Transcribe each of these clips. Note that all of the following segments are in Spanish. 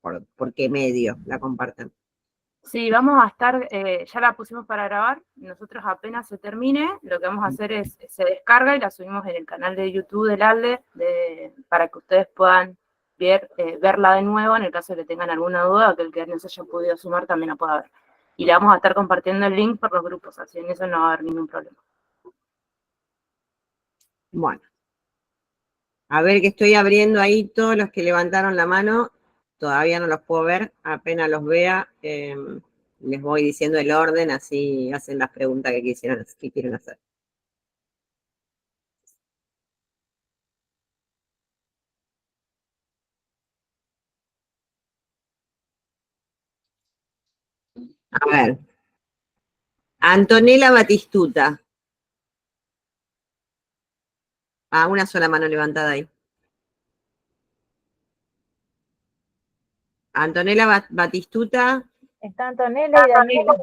por qué medio la comparten. Sí, vamos a estar, ya la pusimos para grabar, nosotros apenas se termine, lo que vamos a hacer es, se descarga y la subimos en el canal de YouTube del ALDE, para que ustedes puedan verla de nuevo, en el caso de que tengan alguna duda, que el que no se haya podido sumar también la pueda ver. Y le vamos a estar compartiendo el link por los grupos, así en eso no va a haber ningún problema. Bueno. A ver que estoy abriendo ahí todos los que levantaron la mano. Todavía no los puedo ver. Apenas los vea, les voy diciendo el orden, así hacen las preguntas que quieren hacer. A ver. Antonella Batistuta. Ah, una sola mano levantada ahí. Antonella Batistuta. Está Antonella y Daniela.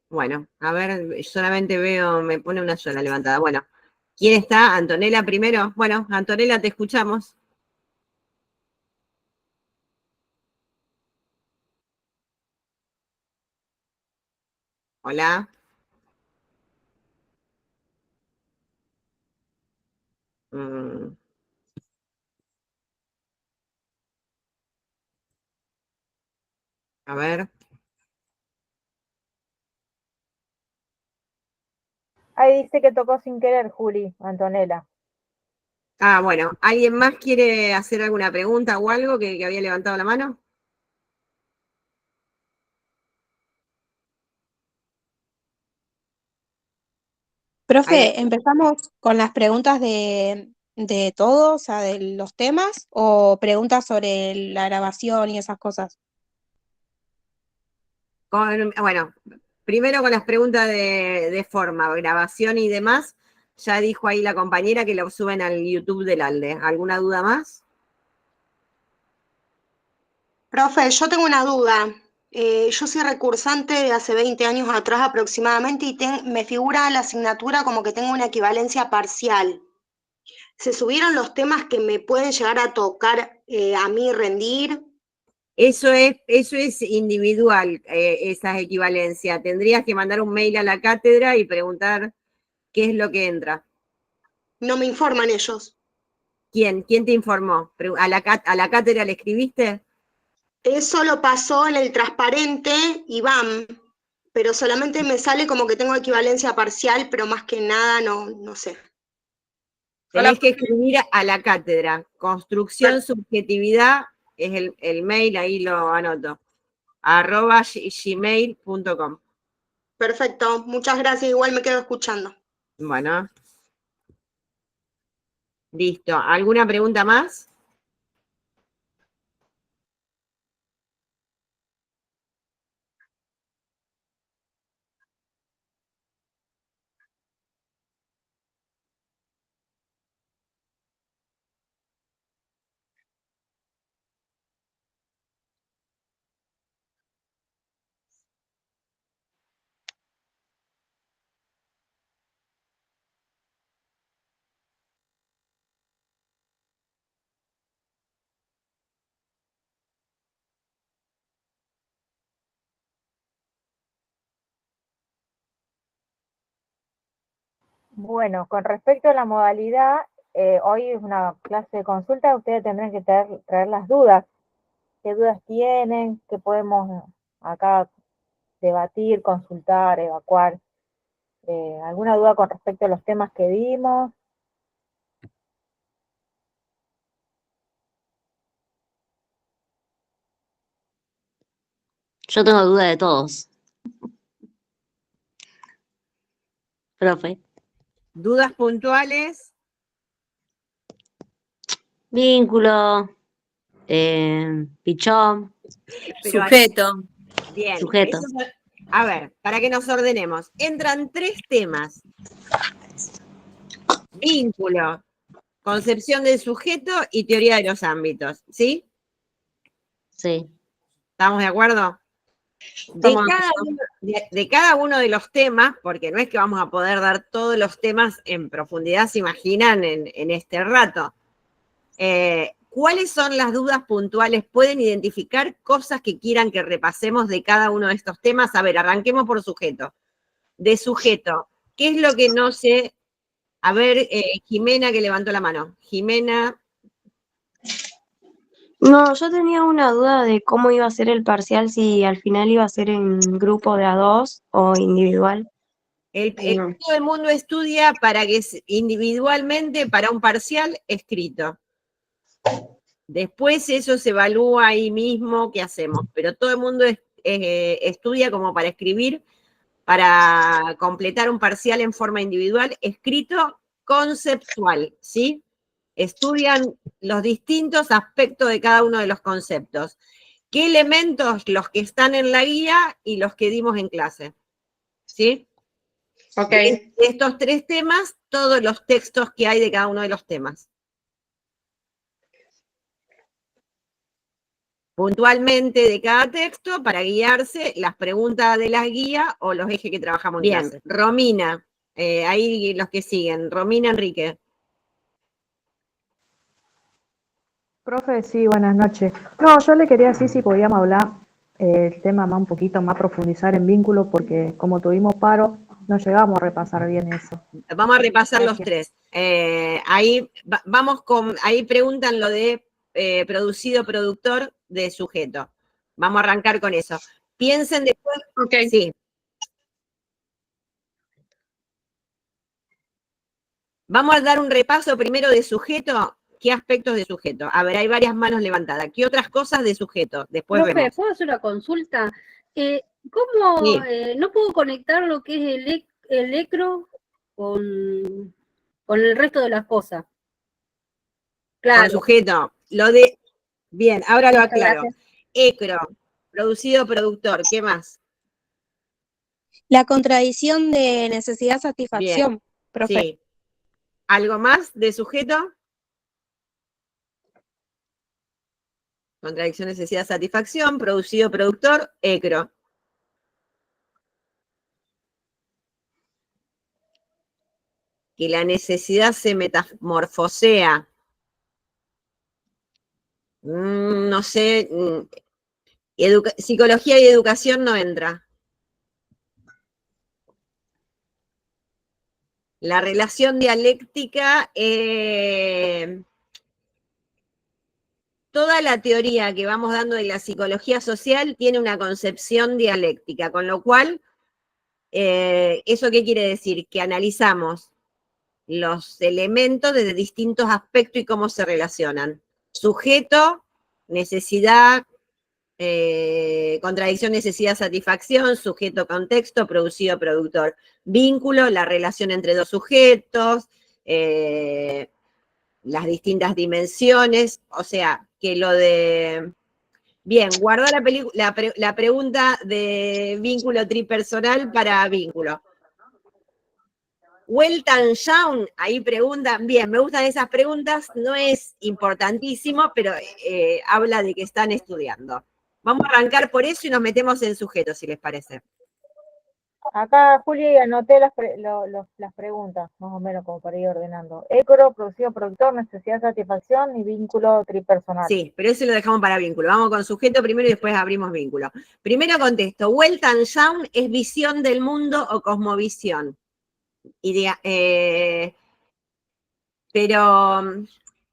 Bueno, a ver, solamente veo, me pone una sola levantada. Bueno, ¿quién está? Antonella primero. Bueno, Antonella, te escuchamos. Hola. A ver. Ahí dice que tocó sin querer, Juli, Antonella. Ah, bueno, ¿alguien más quiere hacer alguna pregunta o algo que había levantado la mano? Profe, ¿empezamos con las preguntas de todos, o sea, de los temas, o preguntas sobre la grabación y esas cosas? Bueno, primero con las preguntas de forma, grabación y demás. Ya dijo ahí la compañera que lo suben al YouTube del ALDE. ¿Alguna duda más? Profe, yo tengo una duda. Yo soy recursante de hace 20 años atrás aproximadamente y me figura la asignatura como que tengo una equivalencia parcial. ¿Se subieron los temas que me pueden llegar a tocar a mí rendir? Eso es individual, esas equivalencias. Tendrías que mandar un mail a la cátedra y preguntar qué es lo que entra. No me informan ellos. ¿Quién te informó? ¿A la cátedra le escribiste? Eso lo pasó en el transparente IBAM, pero solamente me sale como que tengo equivalencia parcial, pero más que nada no sé. Tenés que escribir a la cátedra. Construcción, subjetividad, es el mail, ahí lo anoto. @gmail.com. Perfecto, muchas gracias, igual me quedo escuchando. Bueno. Listo. ¿Alguna pregunta más? Bueno, con respecto a la modalidad, hoy es una clase de consulta, ustedes tendrán que traer las dudas. ¿Qué dudas tienen? ¿Qué podemos acá debatir, consultar, evacuar? ¿Alguna duda con respecto a los temas que vimos? Yo tengo duda de todos. Profe. ¿Dudas puntuales? Vínculo, pichón. Sujeto. Bien. Sujeto. A ver, para que nos ordenemos. Entran 3 temas. Vínculo, concepción del sujeto y teoría de los ámbitos. ¿Sí? Sí. ¿Estamos de acuerdo? De cada uno de los temas, porque no es que vamos a poder dar todos los temas en profundidad, se imaginan, en este rato. ¿Cuáles son las dudas puntuales? ¿Pueden identificar cosas que quieran que repasemos de cada uno de estos temas? A ver, arranquemos por sujeto. De sujeto, ¿qué es lo que no sé? A ver, Jimena, que levantó la mano. Jimena. No, yo tenía una duda de cómo iba a ser el parcial, si al final iba a ser en grupo de a dos o individual. Todo el mundo estudia para que individualmente para un parcial escrito. Después eso se evalúa ahí mismo qué hacemos, pero todo el mundo estudia como para escribir, para completar un parcial en forma individual, escrito conceptual, ¿sí? Estudian los distintos aspectos de cada uno de los conceptos. ¿Qué elementos? Los que están en la guía y los que dimos en clase, ¿sí? Ok. De estos 3 temas, todos los textos que hay de cada uno de los temas. Puntualmente de cada texto para guiarse las preguntas de la guía o los ejes que trabajamos en clase. Romina, ahí los que siguen. Romina Enrique. Profe, sí, buenas noches. No, yo le quería decir si podíamos hablar el tema más un poquito más profundizar en vínculo, porque como tuvimos paro, no llegamos a repasar bien eso. Vamos a repasar los 3. Ahí ahí preguntan lo de producido, productor de sujeto. Vamos a arrancar con eso. Piensen después. Ok. Sí. Vamos a dar un repaso primero de sujeto. ¿Qué aspectos de sujeto? A ver, hay varias manos levantadas. ¿Qué otras cosas de sujeto? Después Profe, vemos. ¿puedo hacer una consulta? ¿Cómo Sí. no puedo conectar lo que es el ECRO con el resto de las cosas? Claro. Con sujeto. Lo de. Bien, ahora lo Muchas aclaro. gracias. ECRO, producido, productor. ¿Qué más? La contradicción de necesidad-satisfacción, profe. Sí. ¿Algo más de sujeto? Contradicción, necesidad, satisfacción, producido, productor, ECRO. Que la necesidad se metamorfosea. No sé, psicología y educación no entra. La relación dialéctica, toda la teoría que vamos dando de la psicología social tiene una concepción dialéctica, con lo cual, ¿eso qué quiere decir? Que analizamos los elementos desde distintos aspectos y cómo se relacionan. Sujeto, necesidad, contradicción, necesidad, satisfacción, sujeto, contexto, producido, productor. Vínculo, la relación entre dos sujetos, las distintas dimensiones, o sea, que lo de... Bien, guardó la pregunta de vínculo tripersonal para vínculo. Weltanschauung, ahí preguntan, bien, me gustan esas preguntas, no es importantísimo, pero habla de que están estudiando. Vamos a arrancar por eso y nos metemos en sujetos, si les parece. Acá, Juli, anoté las preguntas, más o menos como para ir ordenando. ECRO, producido, productor, necesidad, satisfacción y vínculo tripersonal. Sí, pero eso lo dejamos para vínculo. Vamos con sujeto primero y después abrimos vínculo. Primero contesto, Weltanschauung es visión del mundo o cosmovisión. Pero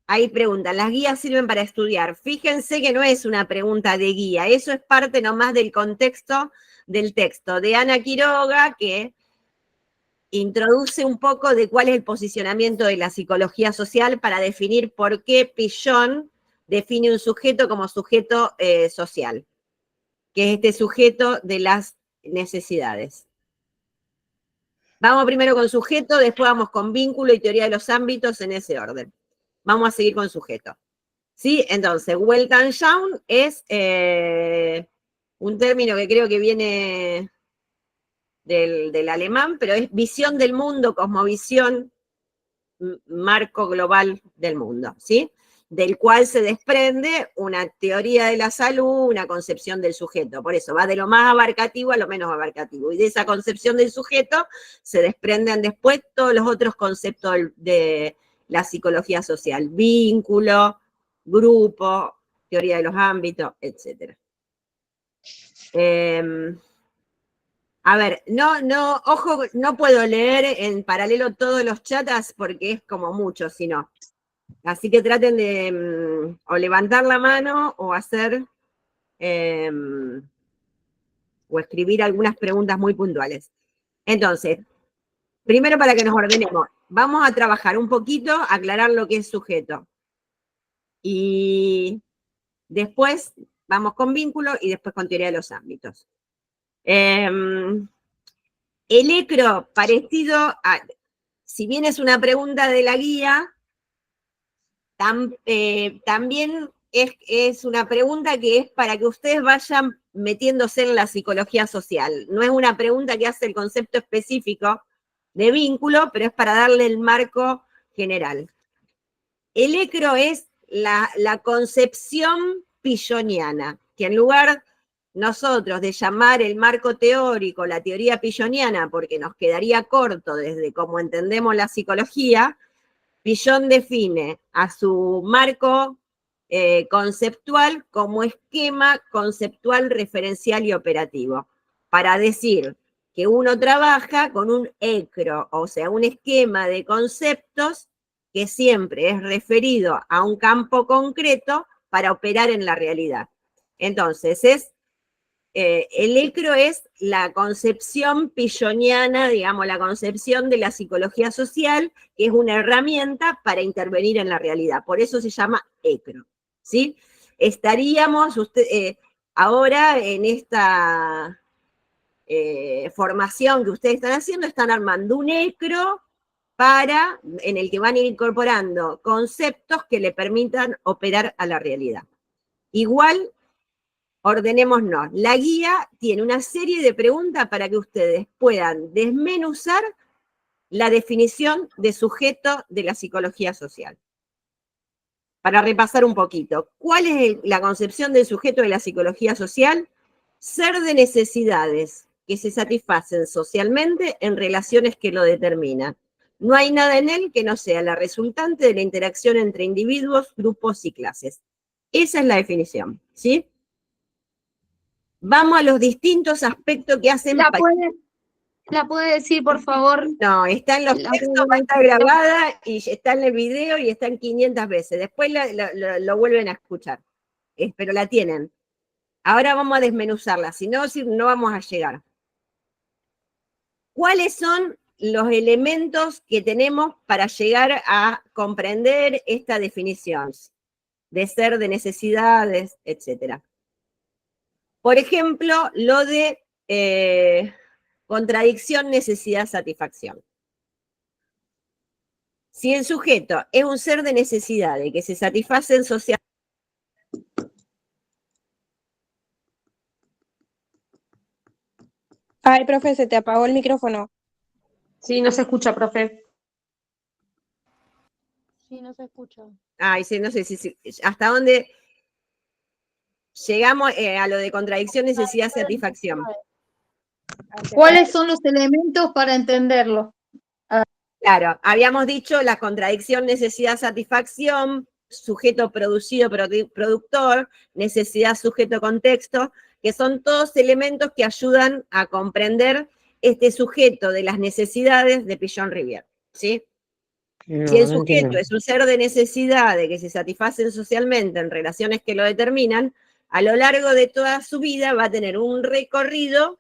ahí preguntan, ¿las guías sirven para estudiar? Fíjense que no es una pregunta de guía, eso es parte nomás del contexto del texto de Ana Quiroga, que introduce un poco de cuál es el posicionamiento de la psicología social para definir por qué Pichon define un sujeto como sujeto social, que es este sujeto de las necesidades. Vamos primero con sujeto, después vamos con vínculo y teoría de los ámbitos en ese orden. Vamos a seguir con sujeto. ¿Sí? Entonces, Weltanschauung es un término que creo que viene del alemán, pero es visión del mundo, cosmovisión, marco global del mundo, ¿sí? Del cual se desprende una teoría de la salud, una concepción del sujeto. Por eso va de lo más abarcativo a lo menos abarcativo. Y de esa concepción del sujeto se desprenden después todos los otros conceptos de la psicología social, vínculo, grupo, teoría de los ámbitos, etc. A ver, ojo, no puedo leer en paralelo todos los chats porque es como mucho, si no. Así que traten de o levantar la mano o hacer o escribir algunas preguntas muy puntuales. Entonces, primero para que nos ordenemos, vamos a trabajar un poquito, aclarar lo que es sujeto. Y después vamos con vínculo y después con teoría de los ámbitos. El ECRO, parecido a, si bien es una pregunta de la guía, también es una pregunta que es para que ustedes vayan metiéndose en la psicología social. No es una pregunta que hace el concepto específico de vínculo, pero es para darle el marco general. El ECRO es la concepción pilloniana, que en lugar nosotros de llamar el marco teórico la teoría pilloniana, porque nos quedaría corto desde cómo entendemos la psicología, Pillon define a su marco conceptual como esquema conceptual referencial y operativo, para decir que uno trabaja con un ECRO, o sea, un esquema de conceptos que siempre es referido a un campo concreto para operar en la realidad. Entonces, el ECRO es la concepción pilloniana, digamos, la concepción de la psicología social, que es una herramienta para intervenir en la realidad. Por eso se llama ECRO, ¿sí? Estaríamos ahora en esta formación que ustedes están haciendo, están armando un ECRO en el que van a ir incorporando conceptos que le permitan operar a la realidad. Igual, ordenémonos. La guía tiene una serie de preguntas para que ustedes puedan desmenuzar la definición de sujeto de la psicología social. Para repasar un poquito, ¿cuál es la concepción del sujeto de la psicología social? Ser de necesidades que se satisfacen socialmente en relaciones que lo determinan. No hay nada en él que no sea la resultante de la interacción entre individuos, grupos y clases. Esa es la definición, ¿sí? Vamos a los distintos aspectos que hacen... ¿La puede decir, por favor? No, está en los textos, va a estar grabada y está en el video y están 500 veces. Después lo vuelven a escuchar. Pero la tienen. Ahora vamos a desmenuzarla, si no vamos a llegar. ¿Cuáles son los elementos que tenemos para llegar a comprender esta definición de ser, de necesidades, etcétera? Por ejemplo, lo de contradicción, necesidad, satisfacción. Si el sujeto es un ser de necesidades que se satisfacen socialmente. Ay, profe, se te apagó el micrófono. Sí, no se escucha, profe. Sí, no se escucha. Ay, sí, no sé si hasta dónde llegamos a lo de contradicción, necesidad, satisfacción. ¿Cuáles son los elementos para entenderlo? Claro, habíamos dicho la contradicción, necesidad, satisfacción, sujeto producido, productor, necesidad, sujeto, contexto, que son todos elementos que ayudan a comprender este sujeto de las necesidades de Pillon-Rivière, ¿sí? No, Si el no sujeto entiendo. es un ser de necesidades que se satisfacen socialmente en relaciones que lo determinan, a lo largo de toda su vida va a tener un recorrido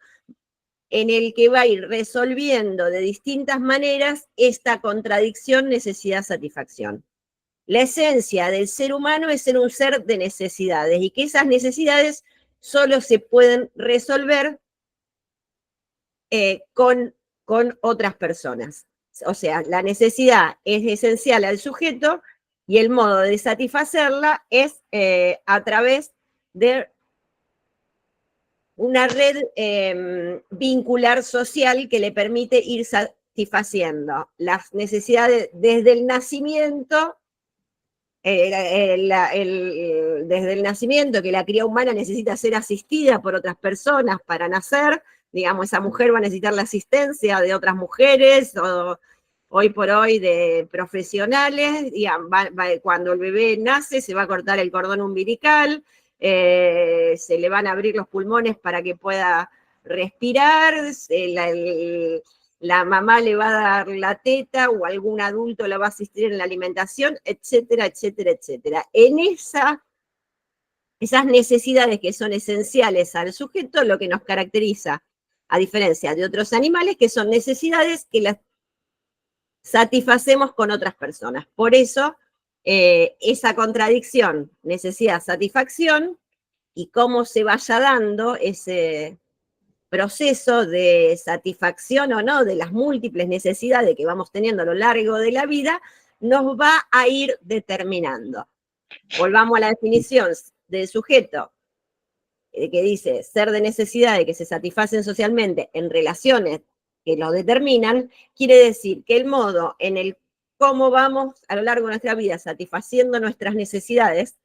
en el que va a ir resolviendo de distintas maneras esta contradicción, necesidad, satisfacción. La esencia del ser humano es ser un ser de necesidades y que esas necesidades solo se pueden resolver con otras personas. O sea, la necesidad es esencial al sujeto y el modo de satisfacerla es a través de una red vincular social que le permite ir satisfaciendo las necesidades desde el nacimiento, desde el nacimiento, que la cría humana necesita ser asistida por otras personas para nacer, digamos, esa mujer va a necesitar la asistencia de otras mujeres, o hoy por hoy de profesionales, cuando el bebé nace se va a cortar el cordón umbilical, se le van a abrir los pulmones para que pueda respirar, la mamá le va a dar la teta o algún adulto la va a asistir en la alimentación, etcétera, etcétera, etcétera. En esas necesidades que son esenciales al sujeto, lo que nos caracteriza, a diferencia de otros animales, que son necesidades que las satisfacemos con otras personas. Por eso, esa contradicción, necesidad-satisfacción, y cómo se vaya dando ese proceso de satisfacción o no de las múltiples necesidades que vamos teniendo a lo largo de la vida, nos va a ir determinando. Volvamos a la definición del sujeto, que dice ser de necesidades que se satisfacen socialmente en relaciones que lo determinan, quiere decir que el modo en el cómo vamos a lo largo de nuestra vida satisfaciendo nuestras necesidades,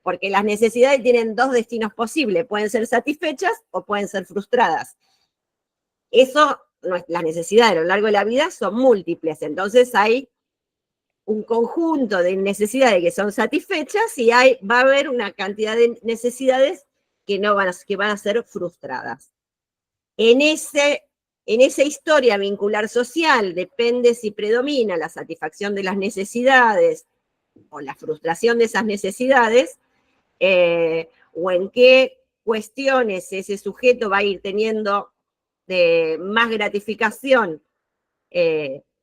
porque las necesidades tienen dos destinos posibles, pueden ser satisfechas o pueden ser frustradas. Eso, las necesidades a lo largo de la vida son múltiples, entonces hay un conjunto de necesidades que son satisfechas y va a haber una cantidad de necesidades que van a ser frustradas. En esa historia vincular social depende si predomina la satisfacción de las necesidades o la frustración de esas necesidades, o en qué cuestiones ese sujeto va a ir teniendo más gratificación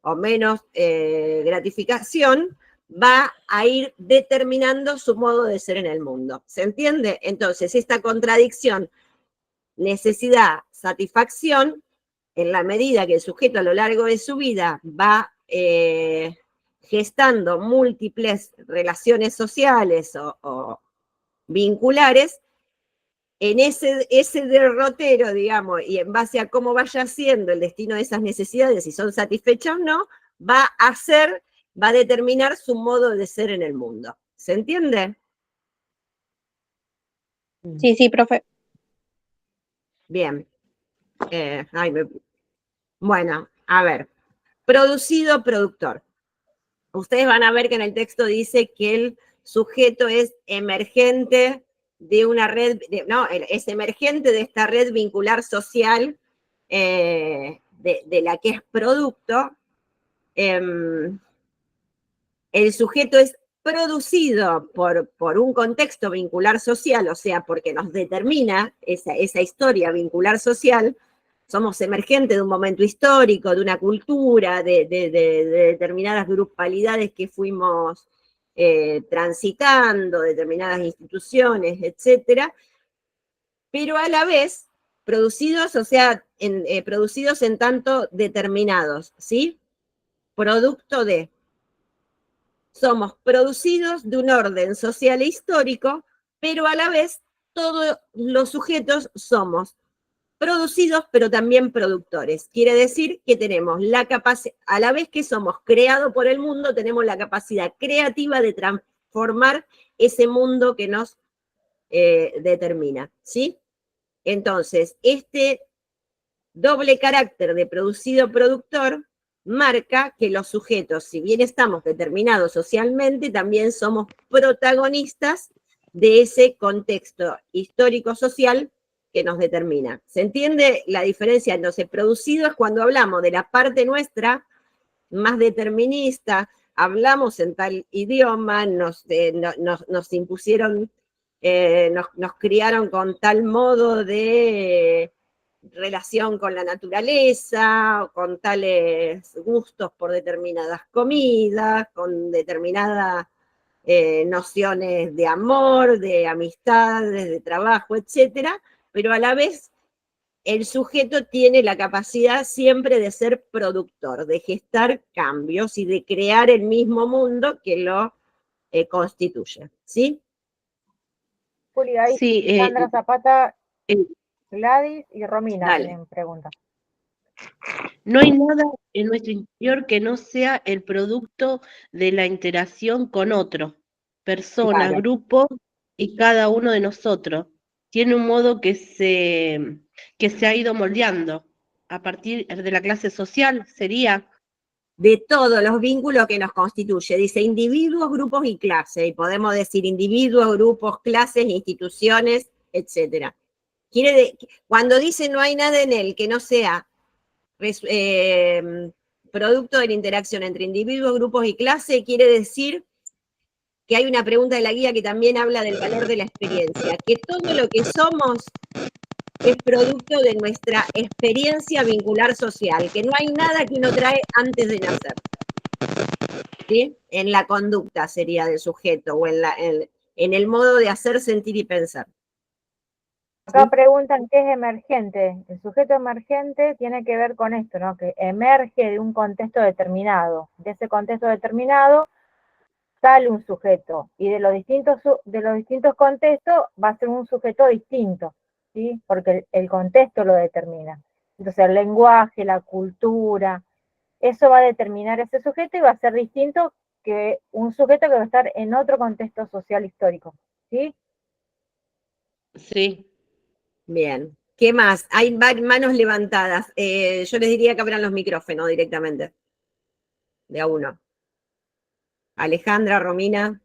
o menos gratificación, va a ir determinando su modo de ser en el mundo. ¿Se entiende? Entonces, esta contradicción, necesidad, satisfacción, en la medida que el sujeto a lo largo de su vida va gestando múltiples relaciones sociales o vinculares, en ese derrotero, digamos, y en base a cómo vaya siendo el destino de esas necesidades, si son satisfechas o no, va a determinar su modo de ser en el mundo. ¿Se entiende? Sí, profe. Bien. Bueno, a ver. Producido, productor. Ustedes van a ver que en el texto dice que el sujeto es emergente de una red, es emergente de esta red vincular social de la que es producto. El sujeto es producido por un contexto vincular social, o sea, porque nos determina esa historia vincular social. Somos emergentes de un momento histórico, de una cultura, de determinadas grupalidades que fuimos transitando, determinadas instituciones, etcétera, pero a la vez producidos, o sea, producidos en tanto determinados, ¿sí? Producto de. Somos producidos de un orden social e histórico, pero a la vez todos los sujetos somos producidos, pero también productores. Quiere decir que tenemos la capacidad, a la vez que somos creados por el mundo, tenemos la capacidad creativa de transformar ese mundo que nos determina, ¿sí? Entonces, este doble carácter de producido-productor marca que los sujetos, si bien estamos determinados socialmente, también somos protagonistas de ese contexto histórico-social que nos determina. ¿Se entiende la diferencia? Entonces, producido es cuando hablamos de la parte nuestra más determinista, hablamos en tal idioma, nos impusieron, nos criaron con tal modo de relación con la naturaleza, con tales gustos por determinadas comidas, con determinadas nociones de amor, de amistades, de trabajo, etcétera, pero a la vez el sujeto tiene la capacidad siempre de ser productor, de gestar cambios y de crear el mismo mundo que lo constituye, ¿sí? Juli, ahí Sí, Sandra Zapata, Gladys y Romina Dale. tienen preguntas. No hay nada en nuestro interior que no sea el producto de la interacción con otro, persona, Claro. grupo y cada uno de nosotros. Tiene un modo que se ha ido moldeando a partir de la clase social, sería. de todos los vínculos que nos constituye. Dice individuos, grupos y clases, y podemos decir individuos, grupos, clases, instituciones, etc. Cuando dice no hay nada en él que no sea producto de la interacción entre individuos, grupos y clase, quiere decir que hay una pregunta de la guía que también habla del valor de la experiencia, que todo lo que somos es producto de nuestra experiencia vincular social, que no hay nada que uno trae antes de nacer. ¿Sí? En la conducta sería del sujeto, o en el modo de hacer, sentir y pensar. Acá preguntan qué es emergente. El sujeto emergente tiene que ver con esto, ¿no? Que emerge de un contexto determinado. De ese contexto determinado sale un sujeto, y de los distintos contextos va a ser un sujeto distinto, ¿sí? Porque el contexto lo determina. Entonces el lenguaje, la cultura, eso va a determinar ese sujeto y va a ser distinto que un sujeto que va a estar en otro contexto social histórico, ¿sí? Sí. Bien. ¿Qué más? Hay manos levantadas. Yo les diría que abran los micrófonos directamente. De a uno. Alejandra, Romina,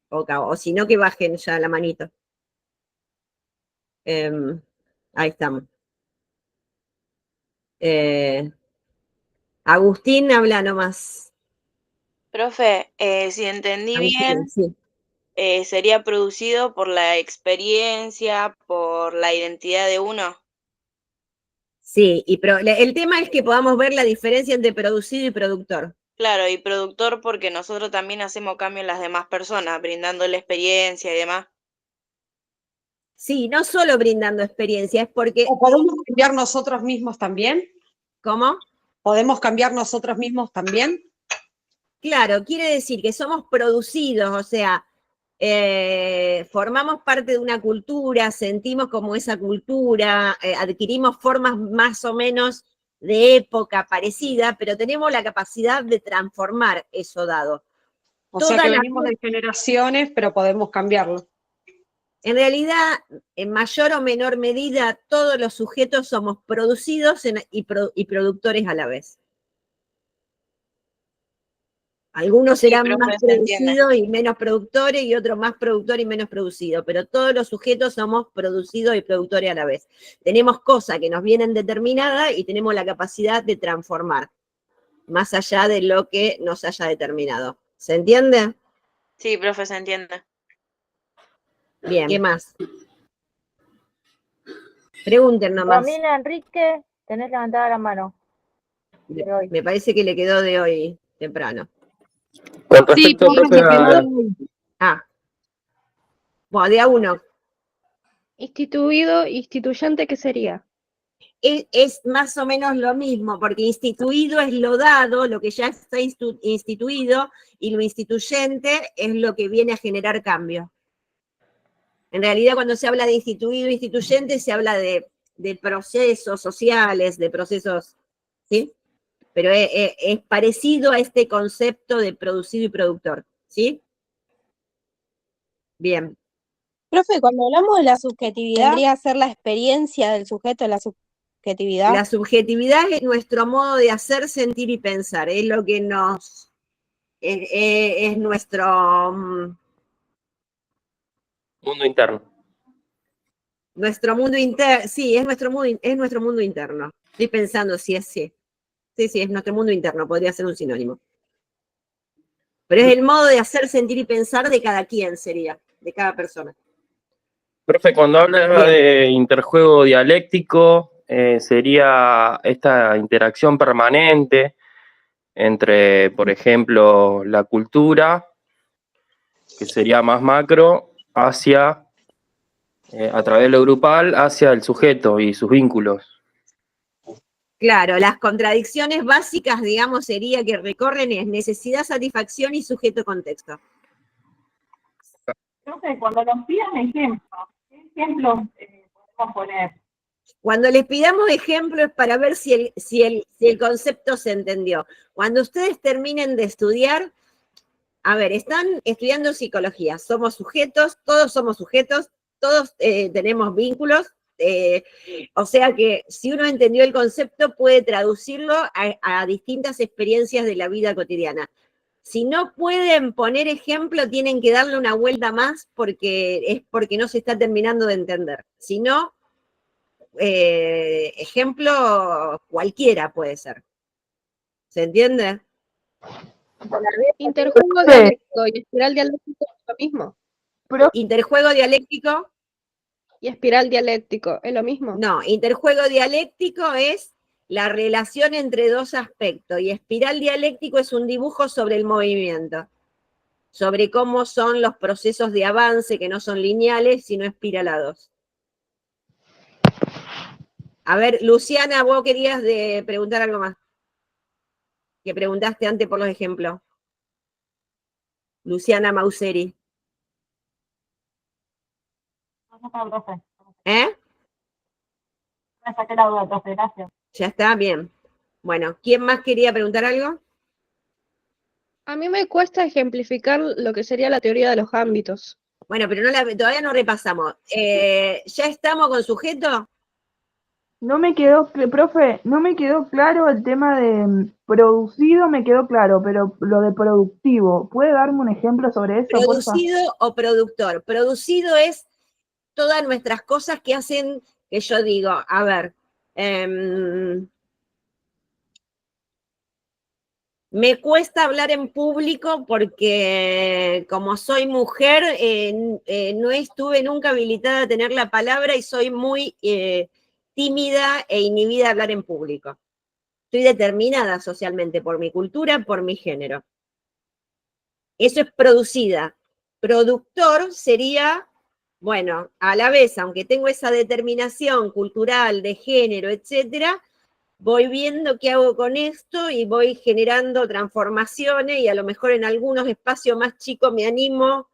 o si no, que bajen ya la manito. Ahí estamos. Agustín, habla nomás. Profe, si entendí Agustín, bien, sí. sería producido por la experiencia, por la identidad de uno. Sí, el tema es que podamos ver la diferencia entre producido y productor. Claro, y productor porque nosotros también hacemos cambio en las demás personas, brindándole experiencia y demás. Sí, no solo brindando experiencia, es porque... ¿O podemos cambiar nosotros mismos también? ¿Cómo? ¿Podemos cambiar nosotros mismos también? Claro, quiere decir que somos producidos, o sea, formamos parte de una cultura, sentimos como esa cultura, adquirimos formas más o menos de época parecida, pero tenemos la capacidad de transformar eso dado. O sea que venimos de generaciones, pero podemos cambiarlo. En realidad, en mayor o menor medida, todos los sujetos somos producidos y productores a la vez. Algunos serán más producidos y menos productores, y otros más productores y menos producidos, pero todos los sujetos somos producidos y productores a la vez. Tenemos cosas que nos vienen determinadas y tenemos la capacidad de transformar, más allá de lo que nos haya determinado. ¿Se entiende? Sí, profe, se entiende. Bien, ¿qué más? Pregunten nomás. Romina, Enrique, tenés levantada la mano. Me parece que le quedó de hoy temprano. Con respecto, profe, Bueno, de a uno. Instituido, instituyente, ¿qué sería? Es más o menos lo mismo, porque instituido es lo dado, lo que ya está instituido, y lo instituyente es lo que viene a generar cambio. En realidad, cuando se habla de instituido, instituyente, se habla de procesos sociales, de procesos, ¿sí? Pero es parecido a este concepto de producido y productor, ¿sí? Bien. Profe, cuando hablamos de la subjetividad, ¿vendría a ser la experiencia del sujeto de la subjetividad? La subjetividad es nuestro modo de hacer, sentir y pensar, es lo que es nuestro... mundo interno. Nuestro mundo interno, sí, es nuestro mundo interno. Estoy pensando si es sí. Sí, es nuestro mundo interno, podría ser un sinónimo. Pero es el modo de hacer, sentir y pensar de cada quien sería, de cada persona. Profe, cuando habla de interjuego dialéctico, sería esta interacción permanente entre, por ejemplo, la cultura, que sería más macro, hacia, a través de lo grupal, hacia el sujeto y sus vínculos. Claro, las contradicciones básicas, digamos, sería que recorren es necesidad, satisfacción y sujeto-contexto. Entonces, cuando nos pidan ejemplos, ¿qué ejemplos podemos poner? Cuando les pidamos ejemplos para ver si el concepto se entendió. Cuando ustedes terminen de estudiar, a ver, están estudiando psicología, somos sujetos, todos tenemos vínculos, O sea que si uno entendió el concepto, puede traducirlo a distintas experiencias de la vida cotidiana. Si no pueden poner ejemplo, tienen que darle una vuelta más porque es porque no se está terminando de entender. Si no, ejemplo cualquiera puede ser. ¿Se entiende? Interjuego dialéctico y espiral dialéctico es lo mismo. Interjuego dialéctico. Y espiral dialéctico es lo mismo. No, interjuego dialéctico es la relación entre dos aspectos y espiral dialéctico es un dibujo sobre el movimiento, sobre cómo son los procesos de avance que no son lineales, sino espiralados. A ver, Luciana, vos querías preguntar algo más. Que preguntaste antes por los ejemplos. Luciana Mauseri. ¿Eh? Me saqué la duda, profe, gracias. Ya está, bien. Bueno, ¿quién más quería preguntar algo? A mí me cuesta ejemplificar lo que sería la teoría de los ámbitos. Bueno, pero todavía no repasamos. ¿Ya estamos con sujeto? No me quedó, profe, no me quedó claro el tema de producido, me quedó claro, pero lo de productivo, ¿puede darme un ejemplo sobre eso, porfa? Producido o productor. Producido es todas nuestras cosas que hacen, que yo digo, a ver, me cuesta hablar en público porque como soy mujer, no estuve nunca habilitada a tener la palabra y soy muy tímida e inhibida a hablar en público. Estoy determinada socialmente por mi cultura, por mi género. Eso es producida. Productor sería, bueno, a la vez, aunque tengo esa determinación cultural, de género, etcétera, voy viendo qué hago con esto y voy generando transformaciones y a lo mejor en algunos espacios más chicos me animo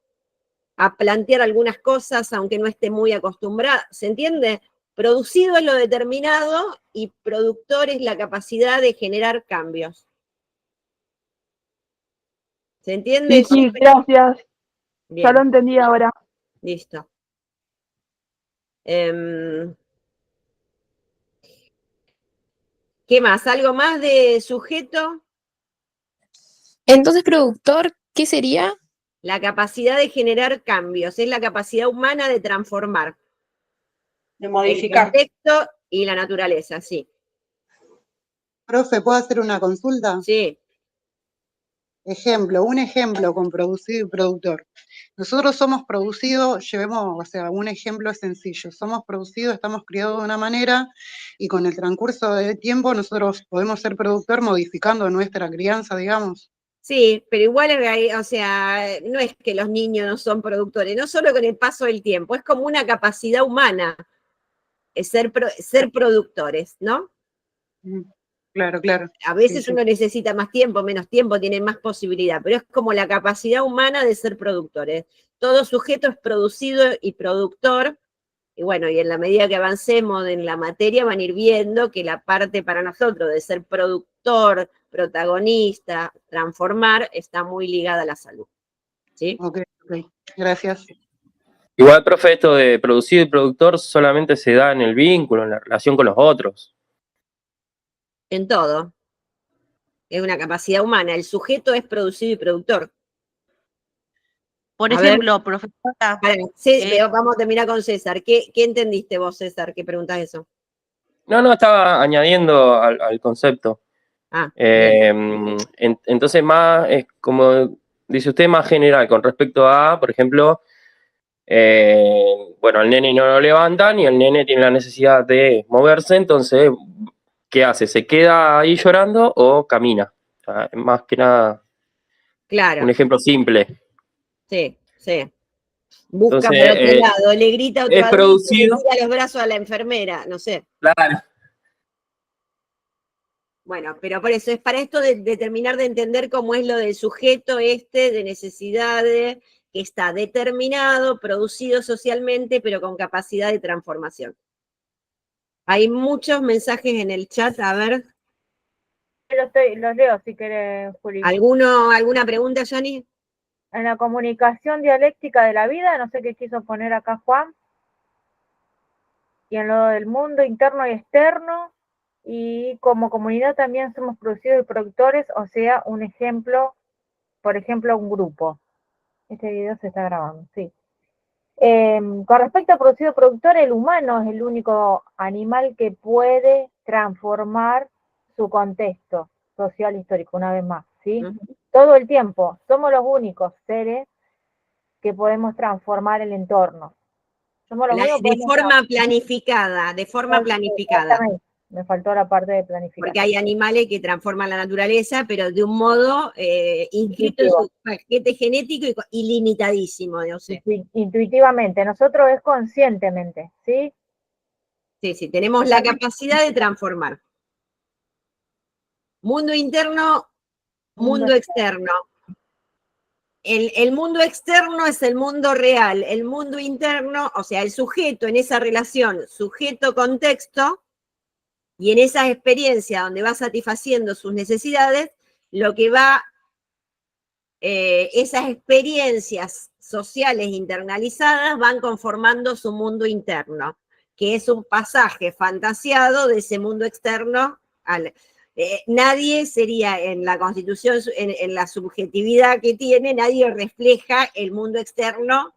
a plantear algunas cosas, aunque no esté muy acostumbrada. ¿Se entiende? Producido es lo determinado y productor es la capacidad de generar cambios. ¿Se entiende? Sí, gracias. Bien. Ya lo entendí ahora. Listo. ¿Qué más? ¿Algo más de sujeto? Entonces, productor, ¿qué sería? La capacidad de generar cambios, es la capacidad humana de transformar. De El modificar. contexto y la naturaleza, sí. Profe, ¿puedo hacer una consulta? Sí. Un ejemplo con producido y productor. Nosotros somos producidos, un ejemplo sencillo. Somos producidos, estamos criados de una manera y con el transcurso del tiempo nosotros podemos ser productor modificando nuestra crianza, digamos. Sí, pero igual, o sea, no es que los niños no son productores, no solo con el paso del tiempo, es como una capacidad humana, es ser productores, ¿no? Claro, claro. A veces Sí, uno necesita más tiempo, menos tiempo, tiene más posibilidad, pero es como la capacidad humana de ser productores. Todo sujeto es producido y productor, y bueno, y en la medida que avancemos en la materia van a ir viendo que la parte para nosotros de ser productor, protagonista, transformar, está muy ligada a la salud. ¿Sí? Ok, gracias. Igual, profe, esto de producido y productor solamente se da en el vínculo, en la relación con los otros. En todo. Es una capacidad humana. El sujeto es producido y productor. Por A ejemplo, ver, profesora, vamos a terminar con César. ¿Qué entendiste vos, César, que preguntás eso? No, estaba añadiendo al concepto. Entonces, más, es como dice usted, más general con respecto a, por ejemplo, bueno, al nene no lo levantan y el nene tiene la necesidad de moverse, entonces, ¿qué hace? ¿Se queda ahí llorando o camina? O sea, más que nada, Claro. un ejemplo simple. Sí. Busca Entonces, por otro lado, le grita a otro es adulto, producido. le tira los brazos a la enfermera, no sé. Claro. Bueno, pero por eso es para esto de terminar de entender cómo es lo del sujeto de necesidades, que está determinado, producido socialmente, pero con capacidad de transformación. Hay muchos mensajes en el chat, a ver. Los leo si querés, Juli. ¿Alguna pregunta, Yani? En la comunicación dialéctica de la vida, no sé qué quiso poner acá Juan. y en lo del mundo interno y externo, y como comunidad también somos producidos y productores, o sea, un ejemplo, por ejemplo, un grupo. Este video se está grabando, sí. Con respecto a producido y productor, el humano es el único animal que puede transformar su contexto social histórico, una vez más, ¿sí? Todo el tiempo, somos los únicos seres que podemos transformar el entorno. Somos los únicos que De podemos forma planificada, de forma planificada. Exactamente. Me faltó la parte de planificación. Porque hay animales que transforman la naturaleza, pero de un modo inscrito en su paquete genético y limitadísimo, no sé. Intuitivamente, nosotros es conscientemente, ¿sí? Sí, sí, tenemos la capacidad de transformar. Mundo interno, mundo externo. El mundo externo es el mundo real, el mundo interno, o sea, el sujeto en esa relación sujeto-contexto, y en esa experiencia donde va satisfaciendo sus necesidades, lo que va, esas experiencias sociales internalizadas van conformando su mundo interno, que es un pasaje fantasiado de ese mundo externo. Nadie sería en la constitución, en la subjetividad que tiene, nadie refleja el mundo externo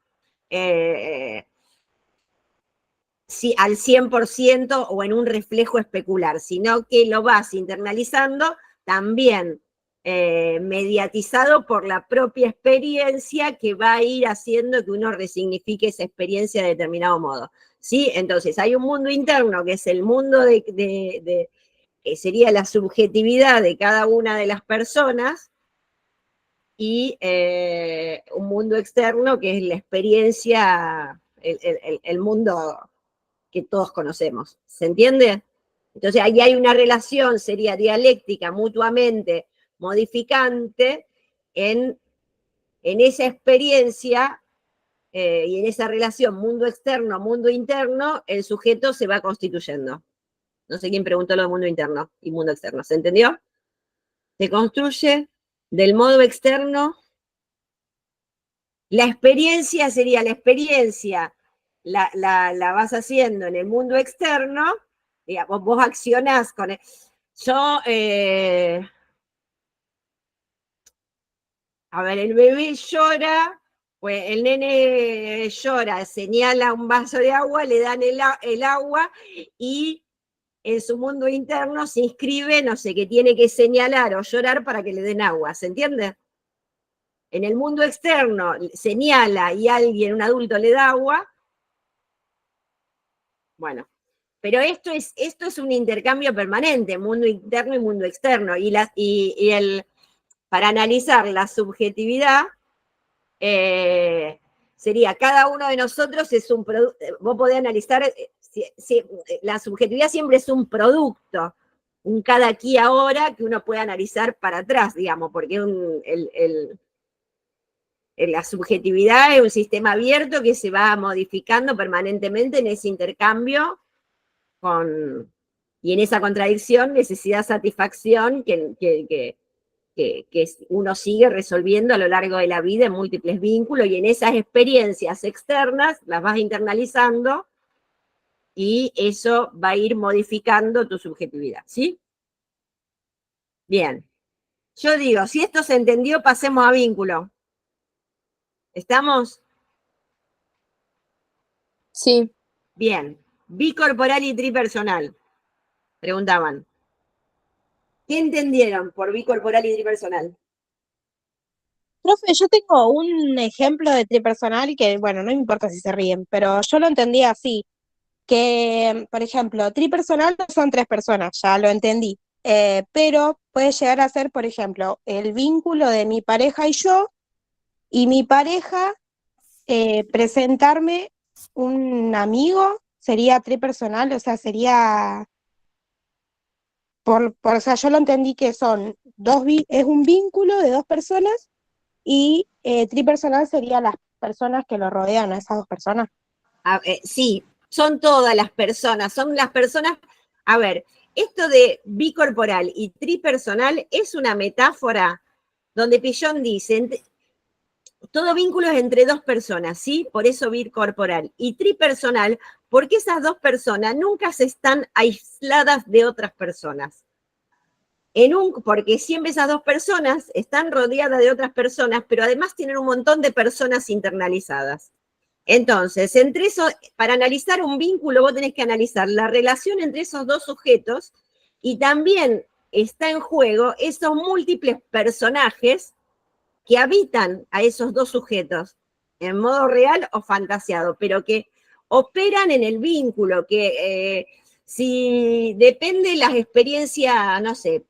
al 100% o en un reflejo especular, sino que lo vas internalizando también mediatizado por la propia experiencia que va a ir haciendo que uno resignifique esa experiencia de determinado modo. ¿Sí? Entonces hay un mundo interno que es el mundo que sería la subjetividad de cada una de las personas, y un mundo externo que es la experiencia, el mundo que todos conocemos. ¿Se entiende? Entonces, ahí hay una relación, sería dialéctica, mutuamente modificante, en esa experiencia y en esa relación mundo externo, mundo interno, el sujeto se va constituyendo. No sé quién preguntó lo de mundo interno y mundo externo. ¿Se entendió? Se construye del modo externo. La experiencia sería la experiencia, la vas haciendo en el mundo externo, digamos, vos accionás con el, a ver, el bebé llora, pues el nene llora, señala un vaso de agua, le dan el agua y en su mundo interno se inscribe, no sé, que tiene que señalar o llorar para que le den agua, ¿se entiende? En el mundo externo señala y alguien, un adulto, le da agua. Bueno, pero esto es un intercambio permanente, mundo interno y mundo externo. Para analizar la subjetividad, sería cada uno de nosotros es un producto. Vos podés analizar, la subjetividad siempre es un producto, un cada aquí ahora que uno puede analizar para atrás, digamos, porque la subjetividad es un sistema abierto que se va modificando permanentemente en ese intercambio y en esa contradicción, necesidad-satisfacción que uno sigue resolviendo a lo largo de la vida en múltiples vínculos, y en esas experiencias externas las vas internalizando y eso va a ir modificando tu subjetividad, ¿sí? Bien. Yo digo, si esto se entendió, pasemos a vínculo. ¿Estamos? Sí. Bien. Bicorporal y tripersonal. Preguntaban. ¿Qué entendieron por bicorporal y tripersonal? Profe, yo tengo un ejemplo de tripersonal que, bueno, no me importa si se ríen, pero yo lo entendí así, que, por ejemplo, tripersonal no son 3 personas, ya lo entendí, pero puede llegar a ser, por ejemplo, el vínculo de mi pareja y yo, y mi pareja presentarme un amigo, sería tripersonal, o sea, sería, o sea, yo lo entendí que son es un vínculo de 2 personas, y tripersonal sería las personas que lo rodean a esas 2 personas. Sí, son todas las personas, a ver, esto de bicorporal y tripersonal es una metáfora donde Pillon dice, todo vínculo es entre dos personas, ¿sí? Por eso bicorporal. Y tripersonal, porque esas dos personas nunca se están aisladas de otras personas. Porque siempre esas dos personas están rodeadas de otras personas, pero además tienen un montón de personas internalizadas. Entonces, para analizar un vínculo, vos tenés que analizar la relación entre esos dos sujetos y también está en juego esos múltiples personajes que habitan a esos dos sujetos, en modo real o fantaseado, pero que operan en el vínculo, que si depende de las experiencias, no sé,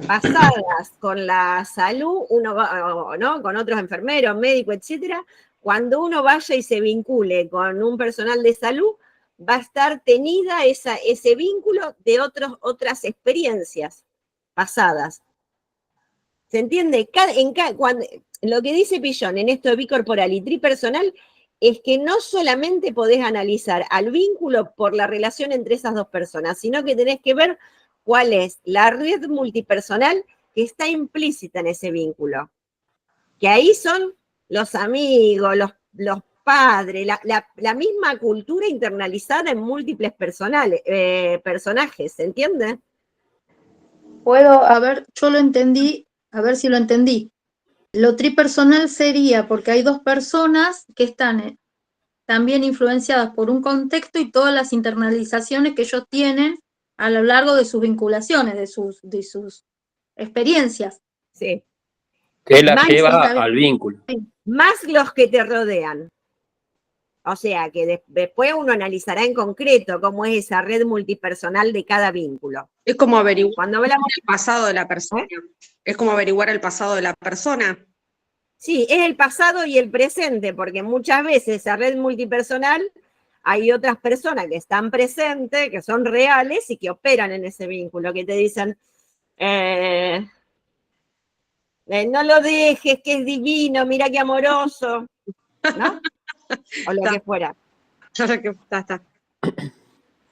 pasadas con la salud, uno va, ¿no? Con otros enfermeros, médicos, etcétera, cuando uno vaya y se vincule con un personal de salud, va a estar tenida ese vínculo de otras experiencias pasadas. ¿Se entiende? Lo que dice Pillón en esto de bicorporal y tripersonal es que no solamente podés analizar al vínculo por la relación entre esas dos personas, sino que tenés que ver cuál es la red multipersonal que está implícita en ese vínculo. Que ahí son los amigos, los padres, la misma cultura internalizada en múltiples personajes, ¿se entiende? A ver, yo lo entendí, a ver si lo entendí. Lo tripersonal sería porque hay dos personas que están también influenciadas por un contexto y todas las internalizaciones que ellos tienen a lo largo de sus vinculaciones, de sus experiencias. Sí. Que la lleva al vínculo. Más los que te rodean. O sea, que después uno analizará en concreto cómo es esa red multipersonal de cada vínculo. Es como averiguar Cuando hablamos el pasado de la persona. Es como averiguar el pasado de la persona. Sí, es el pasado y el presente, porque muchas veces esa red multipersonal hay otras personas que están presentes, que son reales y que operan en ese vínculo, que te dicen, no lo dejes, que es divino, mira qué amoroso, ¿no? O lo que fuera. Está.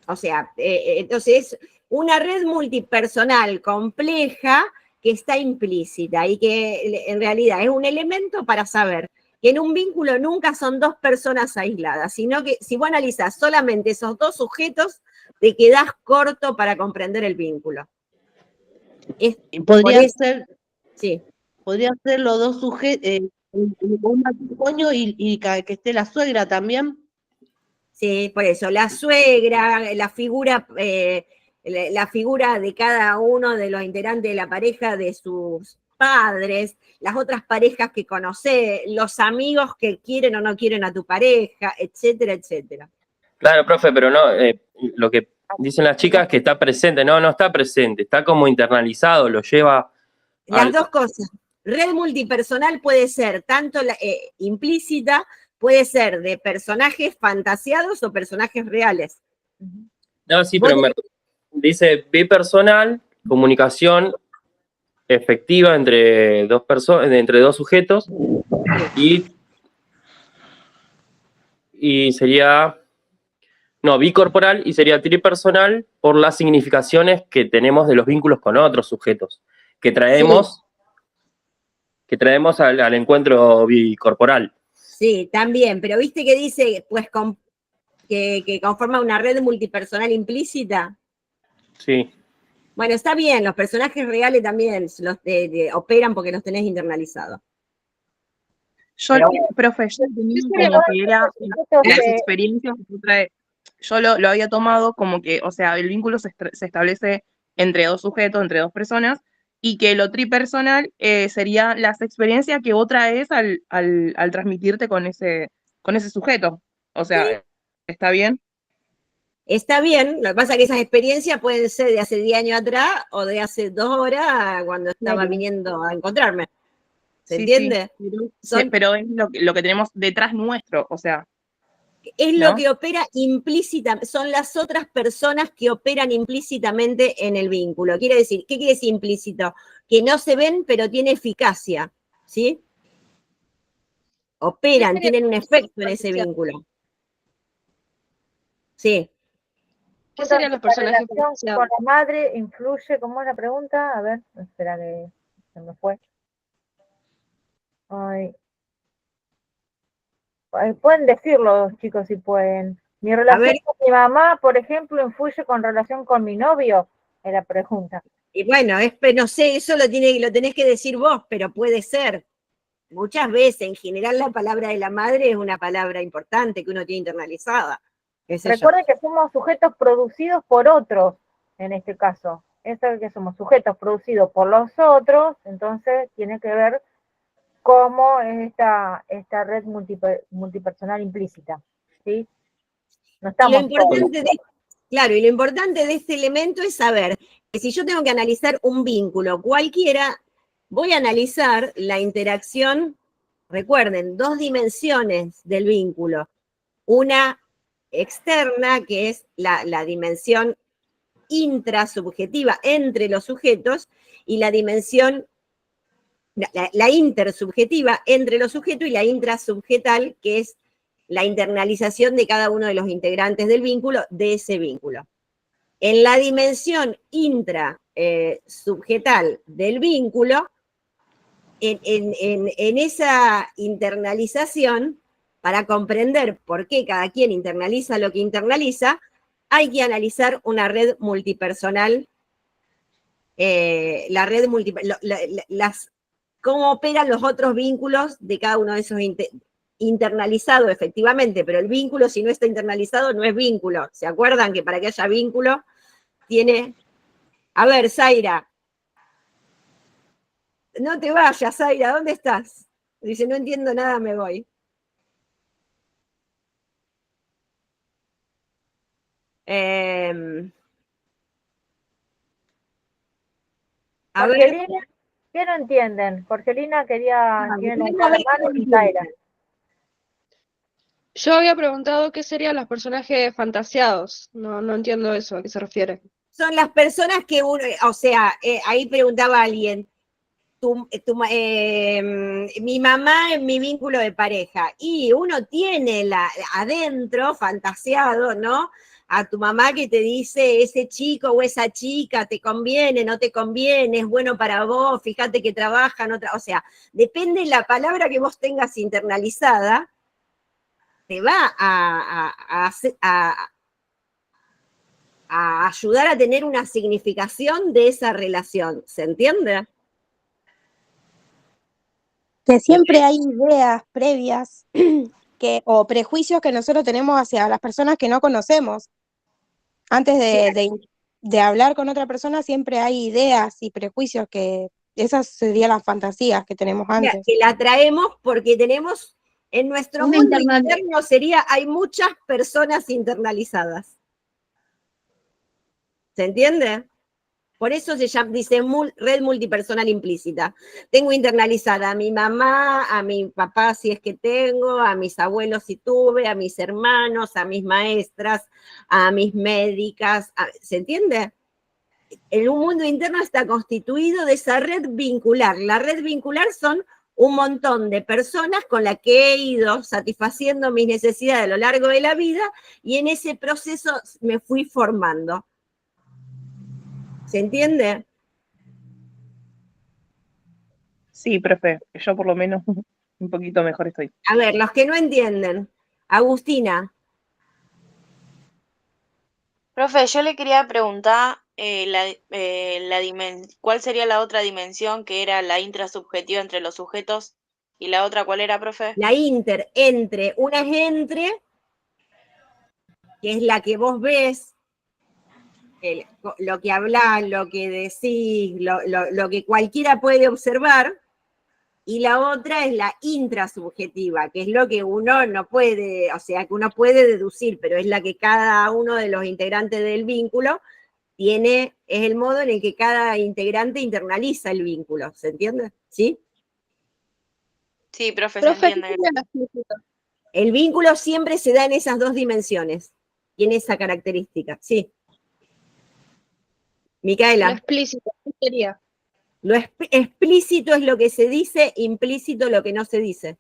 O sea, entonces, una red multipersonal compleja que está implícita y que en realidad es un elemento para saber que en un vínculo nunca son dos personas aisladas, sino que si vos analizás solamente esos dos sujetos, te quedás corto para comprender el vínculo. Podría ser, sí. Podría ser los dos sujetos, un matrimonio y que esté la suegra también. Sí, por eso, la suegra, la figura de cada uno de los integrantes de la pareja, de sus padres, las otras parejas que conocés, los amigos que quieren o no quieren a tu pareja, etcétera, etcétera. Claro, profe, pero no, lo que dicen las chicas es que está presente. No está presente, está como internalizado, lo lleva... Las dos cosas. Red multipersonal puede ser tanto implícita, puede ser de personajes fantaseados o personajes reales. No, sí, pero dice bipersonal, comunicación efectiva entre dos personas, entre dos sujetos, y sería, no, bicorporal y sería tripersonal por las significaciones que tenemos de los vínculos con otros sujetos, que traemos al encuentro bicorporal. Sí, también, pero viste que dice, pues, que conforma una red multipersonal implícita. Sí. Bueno, está bien, los personajes reales también operan porque los tenés internalizados. Profe, yo tenía como que era las experiencias que tú traes. Yo lo había tomado como que, o sea, el vínculo se establece entre dos sujetos, entre dos personas, y que lo tripersonal sería las experiencias que vos traes al transmitirte con ese sujeto. O sea, ¿sí? ¿Está bien? Está bien, lo que pasa es que esas experiencias pueden ser de hace 10 años atrás o de hace 2 horas cuando estaba viniendo a encontrarme. ¿Se entiende? Sí, pero es lo que tenemos detrás nuestro, o sea. Es lo que opera implícitamente, son las otras personas que operan implícitamente en el vínculo. ¿Qué quiere decir implícito? Que no se ven, pero tiene eficacia, ¿sí? Operan, tienen un efecto en ese vínculo. Sí. ¿Qué serían los personajes? ¿La relación con la madre influye? ¿Cómo es la pregunta? A ver, espera que se me fue. Ay. Pueden decirlo, chicos, si pueden. ¿Mi A relación ver, con mi mamá, por ejemplo, influye con relación con mi novio? Es la pregunta. y bueno, no sé, eso lo tenés que decir vos, pero puede ser. Muchas veces, en general, la palabra de la madre es una palabra importante que uno tiene internalizada. Qué sé yo. Recuerden que somos sujetos producidos por otros, en este caso. Esto es que somos sujetos producidos por los otros, entonces tiene que ver cómo es esta red multipersonal implícita, ¿sí? No Y lo estamos solos. importante claro, y lo importante de este elemento es saber que si yo tengo que analizar un vínculo cualquiera, voy a analizar la interacción, recuerden, 2 dimensiones del vínculo. Una externa, que es la dimensión intrasubjetiva entre los sujetos, y la dimensión, la intersubjetiva entre los sujetos, y la intrasubjetal, que es la internalización de cada uno de los integrantes del vínculo, de ese vínculo. En la dimensión intrasubjetal del vínculo, en esa internalización, para comprender por qué cada quien internaliza lo que internaliza, hay que analizar una red multipersonal, cómo operan los otros vínculos de cada uno de esos internalizado, efectivamente, pero el vínculo, si no está internalizado, no es vínculo. ¿Se acuerdan que para que haya vínculo tiene... A ver, Zaira. No te vayas, Zaira, ¿dónde estás? Dice, no entiendo nada, me voy. A ver. Jorgelina, ¿qué no entienden? Jorgelina tiene la mano y Zaira. Yo había preguntado qué serían los personajes fantaseados. No entiendo eso, ¿a qué se refiere? Son las personas que uno, o sea, ahí preguntaba alguien, mi mamá en mi vínculo de pareja, y uno tiene adentro, fantaseado, ¿no? A tu mamá que te dice, ese chico o esa chica, te conviene, no te conviene, es bueno para vos, fíjate que trabaja en otra, o sea, depende de la palabra que vos tengas internalizada, te va a ayudar a tener una significación de esa relación, ¿se entiende? Que siempre hay ideas previas o prejuicios que nosotros tenemos hacia las personas que no conocemos. Antes de hablar con otra persona siempre hay ideas y prejuicios que esas serían las fantasías que tenemos antes. Que la traemos porque tenemos, en nuestro mundo interno hay muchas personas internalizadas. ¿Se entiende? Por eso se llama, dice red multipersonal implícita. Tengo internalizada a mi mamá, a mi papá si es que tengo, a mis abuelos si tuve, a mis hermanos, a mis maestras, a mis médicas. ¿Se entiende? En un mundo interno está constituido de esa red vincular. La red vincular son un montón de personas con las que he ido satisfaciendo mis necesidades a lo largo de la vida y en ese proceso me fui formando. ¿Se entiende? Sí, profe, yo por lo menos un poquito mejor estoy. A ver, los que no entienden. Agustina. Profe, yo le quería preguntar ¿cuál sería la otra dimensión que era la intrasubjetiva entre los sujetos? ¿Y la otra cuál era, profe? La entre, una es entre, que es la que vos ves, lo que hablás, lo que decís, lo que cualquiera puede observar, y la otra es la intrasubjetiva, que es lo que uno no puede, o sea, que uno puede deducir, pero es la que cada uno de los integrantes del vínculo tiene, es el modo en el que cada integrante internaliza el vínculo, ¿se entiende? ¿Sí? Sí, profe, se entiende. El vínculo siempre se da en esas 2 dimensiones, tiene esa característica, sí. Micaela. Lo explícito, ¿qué sería? Lo explícito es lo que se dice, implícito lo que no se dice.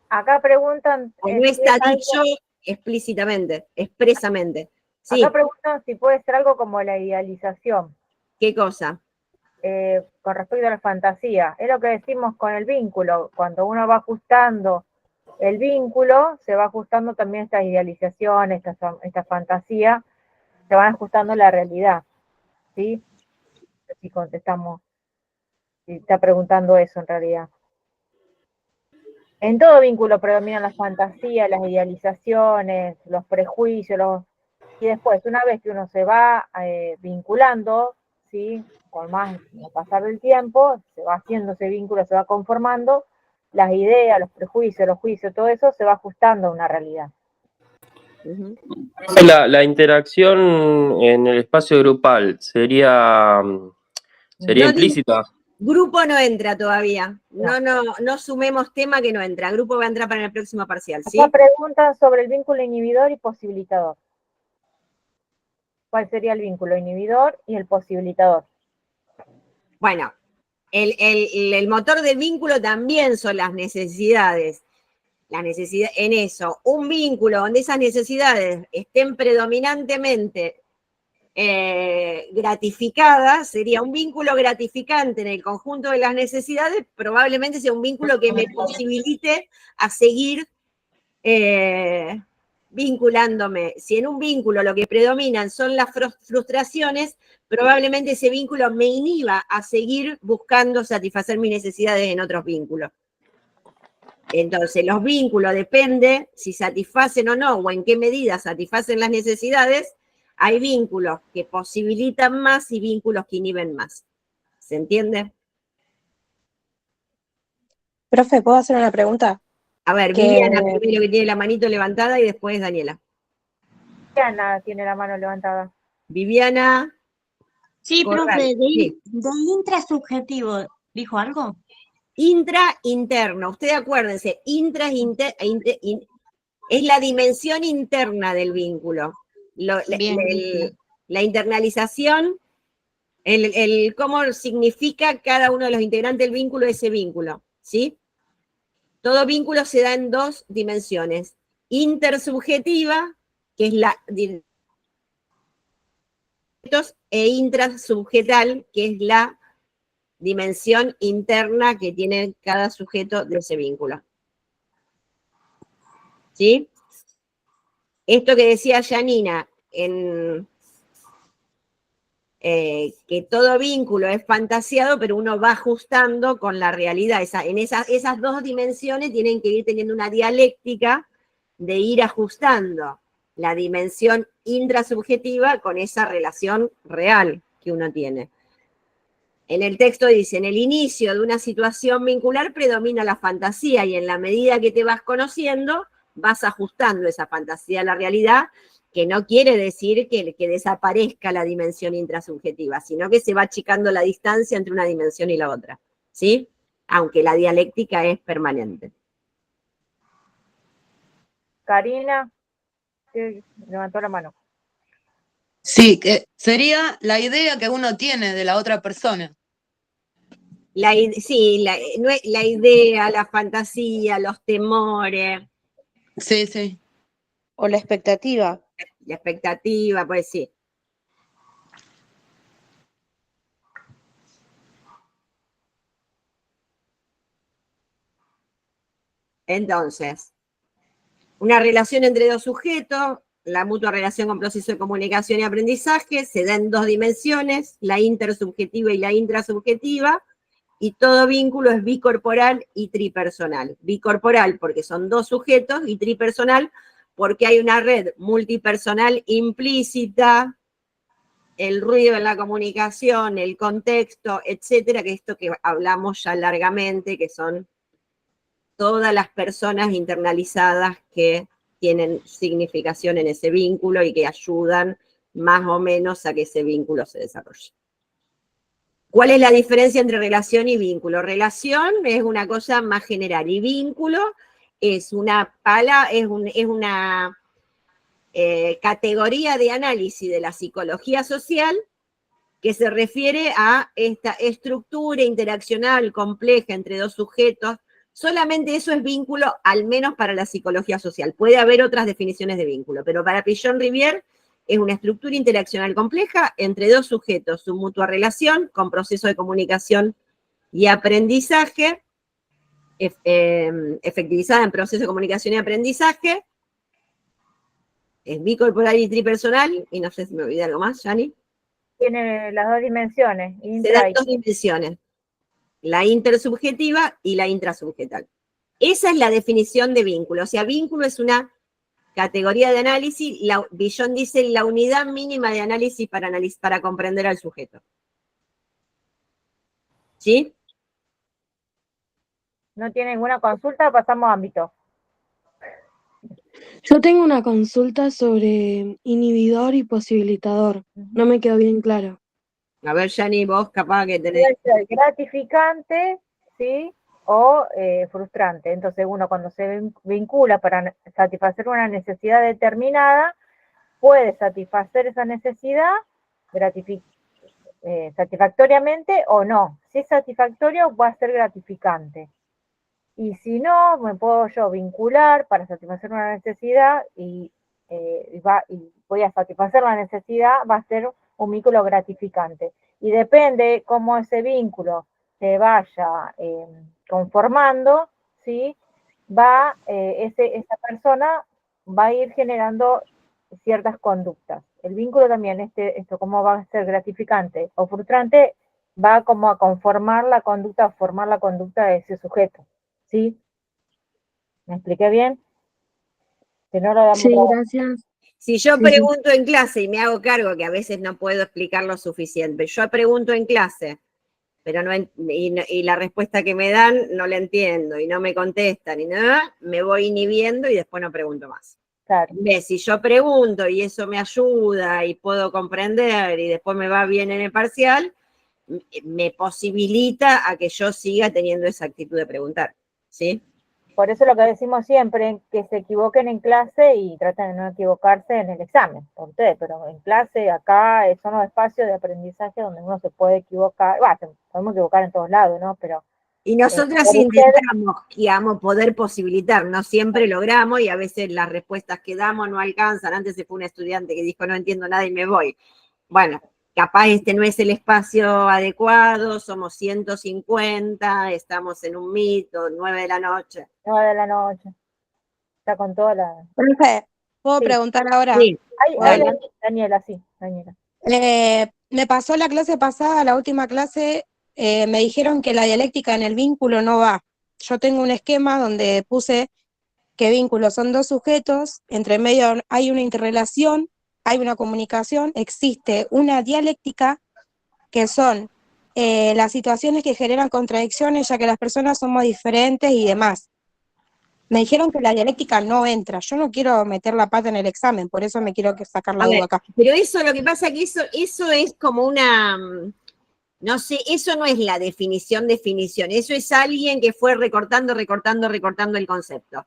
Acá preguntan... O no está dicho explícitamente, expresamente. Sí. Acá preguntan si puede ser algo como la idealización. ¿Qué cosa? con respecto a la fantasía. Es lo que decimos con el vínculo. Cuando uno va ajustando el vínculo, se va ajustando también estas idealizaciones, esta fantasía, se van ajustando a la realidad. ¿Sí? Si contestamos, si está preguntando eso en realidad. En todo vínculo predominan las fantasías, las idealizaciones, los prejuicios, y después, una vez que uno se va vinculando, ¿sí? Con más al pasar del tiempo, se va haciendo ese vínculo, se va conformando, las ideas, los prejuicios, los juicios, todo eso se va ajustando a una realidad. La interacción en el espacio grupal sería implícita. Grupo no entra todavía. No sumemos tema que no entra. Grupo va a entrar para el próximo parcial, ¿sí? Acá preguntan sobre el vínculo inhibidor y posibilitador. ¿Cuál sería el vínculo inhibidor y el posibilitador? Bueno, el motor del vínculo también son las necesidades. En eso, un vínculo donde esas necesidades estén predominantemente gratificadas, sería un vínculo gratificante en el conjunto de las necesidades, probablemente sea un vínculo que me posibilite a seguir vinculándome. Si en un vínculo lo que predominan son las frustraciones, probablemente ese vínculo me inhiba a seguir buscando satisfacer mis necesidades en otros vínculos. Entonces, los vínculos depende si satisfacen o no, o en qué medida satisfacen las necesidades. Hay vínculos que posibilitan más y vínculos que inhiben más. ¿Se entiende? Profe, ¿puedo hacer una pregunta? A ver, Viviana primero, que tiene la manito levantada, y después Daniela. Viviana tiene la mano levantada. Viviana. Sí, Corral. profe, Sí. de intrasubjetivo, ¿dijo algo? Intra-interno. Ustedes acuérdense, es la dimensión interna del vínculo. La internalización, cómo significa cada uno de los integrantes del vínculo ese vínculo, ¿sí? Todo vínculo se da en dos dimensiones. Intersubjetiva, que es e intrasubjetal, que es la dimensión interna que tiene cada sujeto de ese vínculo. ¿Sí? Esto que decía Janina, que todo vínculo es fantasiado, pero uno va ajustando con la realidad. Esas dos dimensiones tienen que ir teniendo una dialéctica de ir ajustando la dimensión intrasubjetiva con esa relación real que uno tiene. En el texto dice, en el inicio de una situación vincular predomina la fantasía y en la medida que te vas conociendo, vas ajustando esa fantasía a la realidad, que no quiere decir que desaparezca la dimensión intrasubjetiva, sino que se va achicando la distancia entre una dimensión y la otra, ¿sí? Aunque la dialéctica es permanente. Karina, que levantó la mano. Sí, que sería la idea que uno tiene de la otra persona. La idea, la fantasía, los temores. Sí, sí. O la expectativa. La expectativa, pues sí. Entonces, una relación entre dos sujetos, la mutua relación con proceso de comunicación y aprendizaje, se da en dos dimensiones, la intersubjetiva y la intrasubjetiva, y todo vínculo es bicorporal y tripersonal. Bicorporal porque son dos sujetos y tripersonal porque hay una red multipersonal implícita, el ruido en la comunicación, el contexto, etcétera, que esto que hablamos ya largamente, que son todas las personas internalizadas que tienen significación en ese vínculo y que ayudan más o menos a que ese vínculo se desarrolle. ¿Cuál es la diferencia entre relación y vínculo? Relación es una cosa más general y vínculo es una categoría de análisis de la psicología social que se refiere a esta estructura interaccional compleja entre dos sujetos. Solamente eso es vínculo, al menos para la psicología social. Puede haber otras definiciones de vínculo, pero para Pichon-Rivière es una estructura interaccional compleja entre dos sujetos, su mutua relación, con proceso de comunicación y aprendizaje, efectivizada en proceso de comunicación y aprendizaje, es bicorporal y tripersonal, y no sé si me olvidé algo más, Yani. Tiene las dos dimensiones, Se intra dan y dos dimensiones, la intersubjetiva y la intrasubjetal. Esa es la definición de vínculo. O sea, vínculo es una categoría de análisis. Billon dice la unidad mínima de análisis para comprender al sujeto. ¿Sí? ¿No tiene ninguna consulta? Pasamos a ámbito. Yo tengo una consulta sobre inhibidor y posibilitador. No me quedó bien claro. A ver, Yani, vos capaz que tenés... Puede ser gratificante, ¿sí? O frustrante. Entonces uno cuando se vincula para satisfacer una necesidad determinada, puede satisfacer esa necesidad satisfactoriamente o no. Si es satisfactorio, va a ser gratificante. Y si no, me puedo yo vincular para satisfacer una necesidad y voy a satisfacer la necesidad, va a ser un vínculo gratificante. Y depende cómo ese vínculo se vaya conformando, ¿sí? Esa persona va a ir generando ciertas conductas. El vínculo también, esto cómo va a ser gratificante o frustrante, va como a conformar la conducta, a formar la conducta de ese sujeto. ¿Sí? ¿Me expliqué bien? Si no lo damos. Sí, gracias. Si yo Sí, sí. pregunto en clase y me hago cargo que a veces no puedo explicar lo suficiente, yo pregunto en clase, pero y la respuesta que me dan no la entiendo y no me contestan y nada, me voy inhibiendo y después no pregunto más. Claro. Si yo pregunto y eso me ayuda y puedo comprender y después me va bien en el parcial, me posibilita a que yo siga teniendo esa actitud de preguntar, ¿sí? Por eso lo que decimos siempre, que se equivoquen en clase y traten de no equivocarse en el examen, por ustedes, pero en clase acá son los espacios de aprendizaje donde uno se puede equivocar, podemos equivocar en todos lados, ¿no? Pero y nosotras intentamos, poder posibilitar, no siempre logramos y a veces las respuestas que damos no alcanzan. Antes se fue un estudiante que dijo no entiendo nada y me voy. Bueno, capaz este no es el espacio adecuado, somos 150, estamos en un mito, 9 de la noche. 9 de la noche. Está con toda la... Profe, ¿puedo preguntar ahora? Sí, Daniela, sí, Daniela. Me pasó la clase pasada, la última clase, me dijeron que la dialéctica en el vínculo no va. Yo tengo un esquema donde puse que vínculos son dos sujetos, entre medio hay una interrelación, hay una comunicación, existe una dialéctica, que son las situaciones que generan contradicciones, ya que las personas somos diferentes y demás. Me dijeron que la dialéctica no entra. Yo no quiero meter la pata en el examen, por eso me quiero sacar la duda acá. Pero eso, lo que pasa es que eso es como una, no sé, eso no es la definición, eso es alguien que fue recortando el concepto.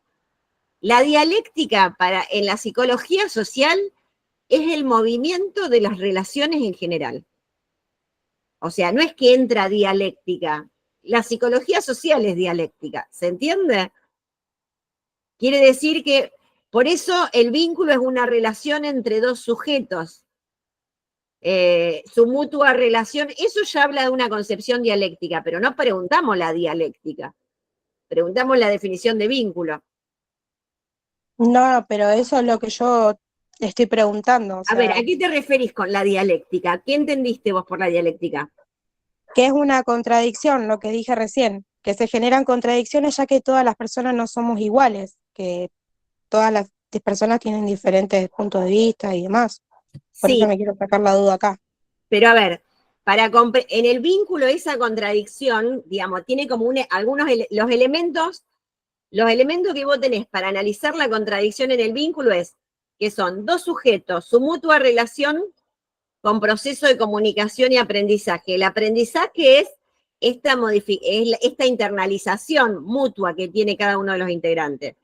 La dialéctica en la psicología social es el movimiento de las relaciones en general. O sea, no es que entra dialéctica, la psicología social es dialéctica, ¿se entiende? Quiere decir que, por eso el vínculo es una relación entre dos sujetos. Su mutua relación, eso ya habla de una concepción dialéctica, pero no preguntamos la dialéctica, preguntamos la definición de vínculo. No, pero eso es lo que yo estoy preguntando. O sea, a ver, ¿a qué te referís con la dialéctica? ¿Qué entendiste vos por la dialéctica? Que es una contradicción, lo que dije recién, que se generan contradicciones ya que todas las personas no somos iguales, que todas las personas tienen diferentes puntos de vista y demás. Por eso me quiero sacar la duda acá. Pero a ver, en el vínculo esa contradicción, digamos, tiene como los elementos que vos tenés para analizar la contradicción en el vínculo es que son dos sujetos, su mutua relación con proceso de comunicación y aprendizaje. El aprendizaje es esta internalización mutua que tiene cada uno de los integrantes,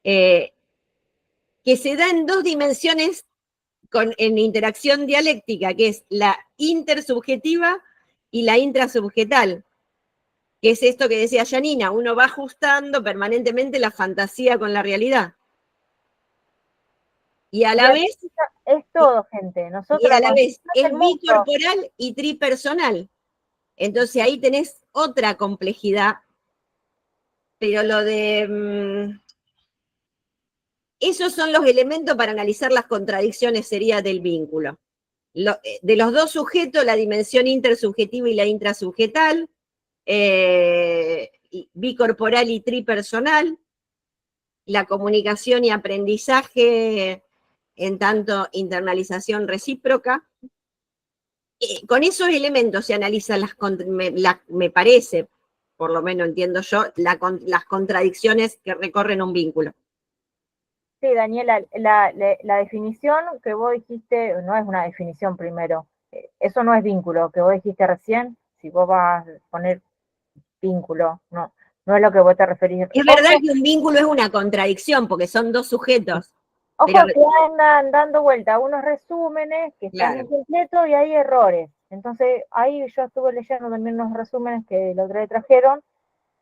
que se da en dos dimensiones en interacción dialéctica, que es la intersubjetiva y la intrasubjetal, que es esto que decía Janina, uno va ajustando permanentemente la fantasía con la realidad. Y a la vez, es todo, gente. Nosotros y a la vez es es el mundo. bicorporal y tripersonal. Entonces ahí tenés otra complejidad, pero lo de... esos son los elementos para analizar las contradicciones, sería del vínculo. De los dos sujetos, la dimensión intersubjetiva y la intrasubjetal, bicorporal y tripersonal, la comunicación y aprendizaje en tanto internalización recíproca. Con esos elementos se analizan me parece, por lo menos entiendo yo, las contradicciones que recorren un vínculo. Sí, Daniela, la definición que vos dijiste, no es una definición primero, eso no es vínculo, que vos dijiste recién, si vos vas a poner vínculo, no es lo que vos te referís. Es verdad que un vínculo es una contradicción, porque son dos sujetos. Ojo, pero... que andan dando vuelta unos resúmenes que están incompletos y hay errores. Entonces, ahí yo estuve leyendo también unos resúmenes que el otro día trajeron,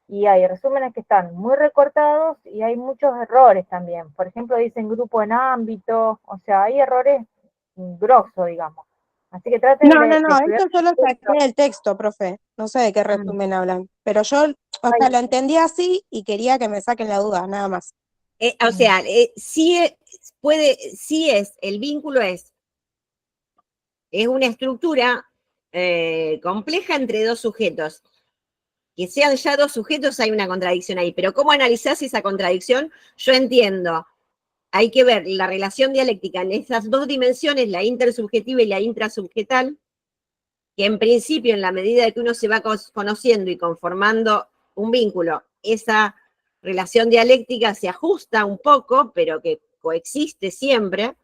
y hay resúmenes que están muy recortados y hay muchos errores también. Por ejemplo, dicen grupo en ámbito, o sea, hay errores grosos, digamos. Así que traten No, de esto yo lo saqué del texto, profe. No sé de qué resumen hablan. Pero yo, o sea, lo entendí así y quería que me saquen la duda, nada más. O sea, sí el vínculo es una estructura compleja entre dos sujetos. Que sean ya dos sujetos, hay una contradicción ahí. Pero ¿cómo analizás esa contradicción? Yo entiendo. Hay que ver la relación dialéctica en esas dos dimensiones, la intersubjetiva y la intrasubjetal, que en principio, en la medida de que uno se va conociendo y conformando un vínculo, esa relación dialéctica se ajusta un poco, pero que coexiste siempre.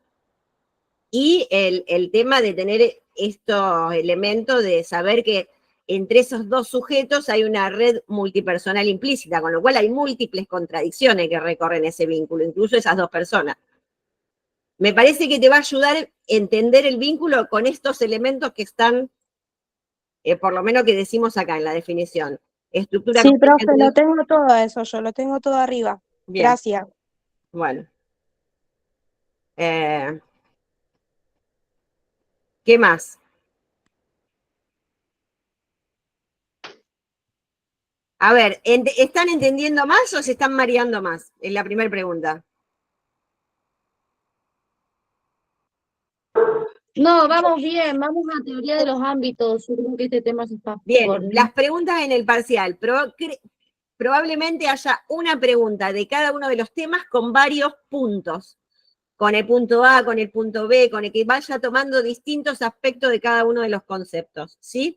Y el tema de tener estos elementos de saber que entre esos dos sujetos hay una red multipersonal implícita, con lo cual hay múltiples contradicciones que recorren ese vínculo, incluso esas dos personas. Me parece que te va a ayudar a entender el vínculo con estos elementos que están, por lo menos que decimos acá en la definición. Estructura Sí, compleja profe, entre... lo tengo todo eso, yo lo tengo todo arriba. Bien. Gracias. Bueno. ¿Qué más? A ver, ¿están entendiendo más o se están mareando más? Es la primera pregunta. No, vamos bien, vamos a teoría de los ámbitos. Yo creo que este tema se está Bien, las preguntas en el parcial. Probablemente haya una pregunta de cada uno de los temas con varios puntos. Con el punto A, con el punto B, con el que vaya tomando distintos aspectos de cada uno de los conceptos, ¿sí?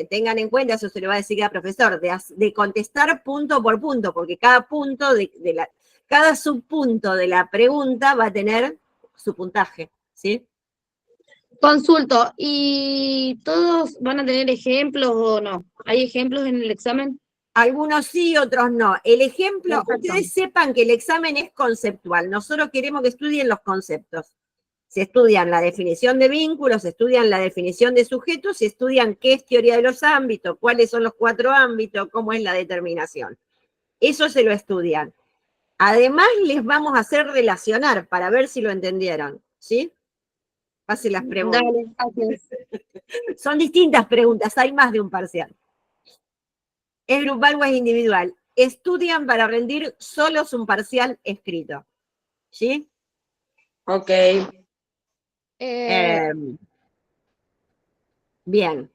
Tengan en cuenta, eso se lo va a decir al profesor, de contestar punto por punto, porque cada punto cada subpunto de la pregunta va a tener su puntaje, ¿sí? Consulto, ¿y todos van a tener ejemplos o no? ¿Hay ejemplos en el examen? Algunos sí, otros no. El ejemplo, Perfecto. ustedes sepan que el examen es conceptual. Nosotros queremos que estudien los conceptos. Se estudian la definición de vínculos, se estudian la definición de sujetos, se estudian qué es teoría de los ámbitos, cuáles son los 4 ámbitos, cómo es la determinación. Eso se lo estudian. Además, les vamos a hacer relacionar para ver si lo entendieron, ¿sí? Pase las preguntas. Dale, gracias. Son distintas preguntas, hay más de un parcial. ¿Es grupal o es individual? Estudian para rendir solos un parcial escrito, ¿sí? Ok. Bien.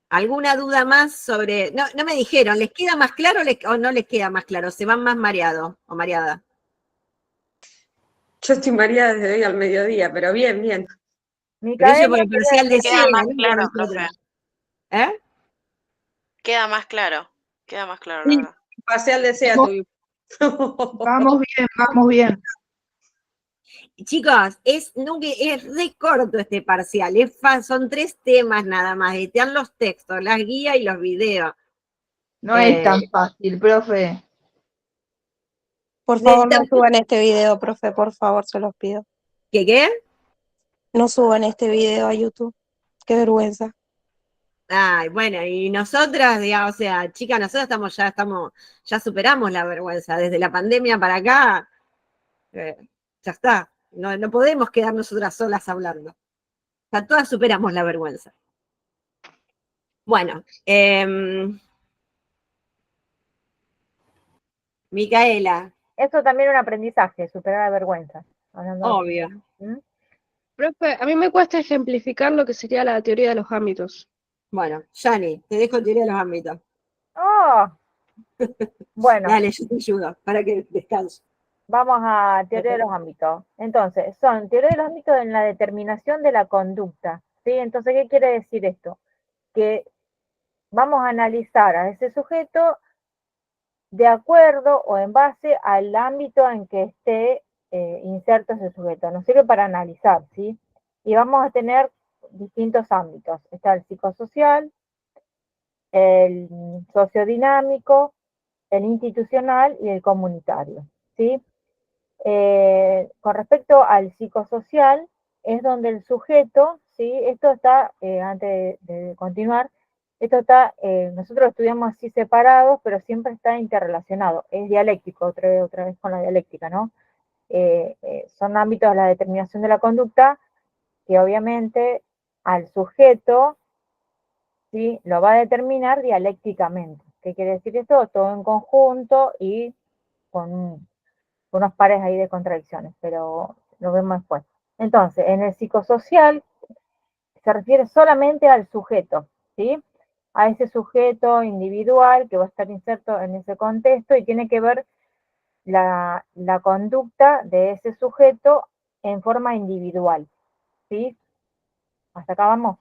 ¿Alguna duda más sobre...? No me dijeron, ¿les queda más claro o no les queda más claro? ¿Se van más mareados o mareada? Yo estoy mareada desde hoy al mediodía, pero bien, bien. Pero eso por el parcial de Queda más cena, claro, ¿no? profe. ¿Eh? Queda más claro, la Sí, verdad. parcial de SEA tuvimos. Vamos bien. Chicos, es re corto este parcial, son 3 temas nada más, están los textos, las guías y los videos. No es tan fácil, profe. Por favor, no suban este video, profe, por favor, se los pido. ¿Qué? No suban este video a YouTube. Qué vergüenza. Ay, bueno, y nosotras, digamos, o sea, chicas, nosotros ya superamos la vergüenza. Desde la pandemia para acá, ya está. No podemos quedar nosotras solas hablando. O sea, todas superamos la vergüenza. Bueno, Micaela. Eso también es un aprendizaje, superar la vergüenza. Obvio. Profe, a mí me cuesta ejemplificar lo que sería la teoría de los ámbitos. Bueno, Yani, te dejo teoría de los ámbitos. ¡Oh! Bueno. Dale, yo te ayudo para que descanse. Vamos a teoría de los ámbitos. Entonces, son teoría de los ámbitos en la determinación de la conducta. ¿Sí? Entonces, ¿qué quiere decir esto? Que vamos a analizar a ese sujeto de acuerdo o en base al ámbito en que esté inserto ese sujeto. Nos sirve para analizar, ¿sí? Y vamos a tener distintos ámbitos. Está el psicosocial, el sociodinámico, el institucional y el comunitario, ¿sí? Con respecto al psicosocial, es donde el sujeto, ¿sí? Esto está, antes de continuar, esto está, nosotros lo estudiamos así separados, pero siempre está interrelacionado, es dialéctico, otra vez con la dialéctica, ¿no? Son ámbitos de la determinación de la conducta que obviamente al sujeto, ¿sí? Lo va a determinar dialécticamente. ¿Qué quiere decir esto? Todo en conjunto y con unos pares ahí de contradicciones, pero lo vemos después. Entonces, en el psicosocial se refiere solamente al sujeto, ¿sí? A ese sujeto individual que va a estar inserto en ese contexto y tiene que ver la conducta de ese sujeto en forma individual, ¿sí? ¿Hasta acá vamos?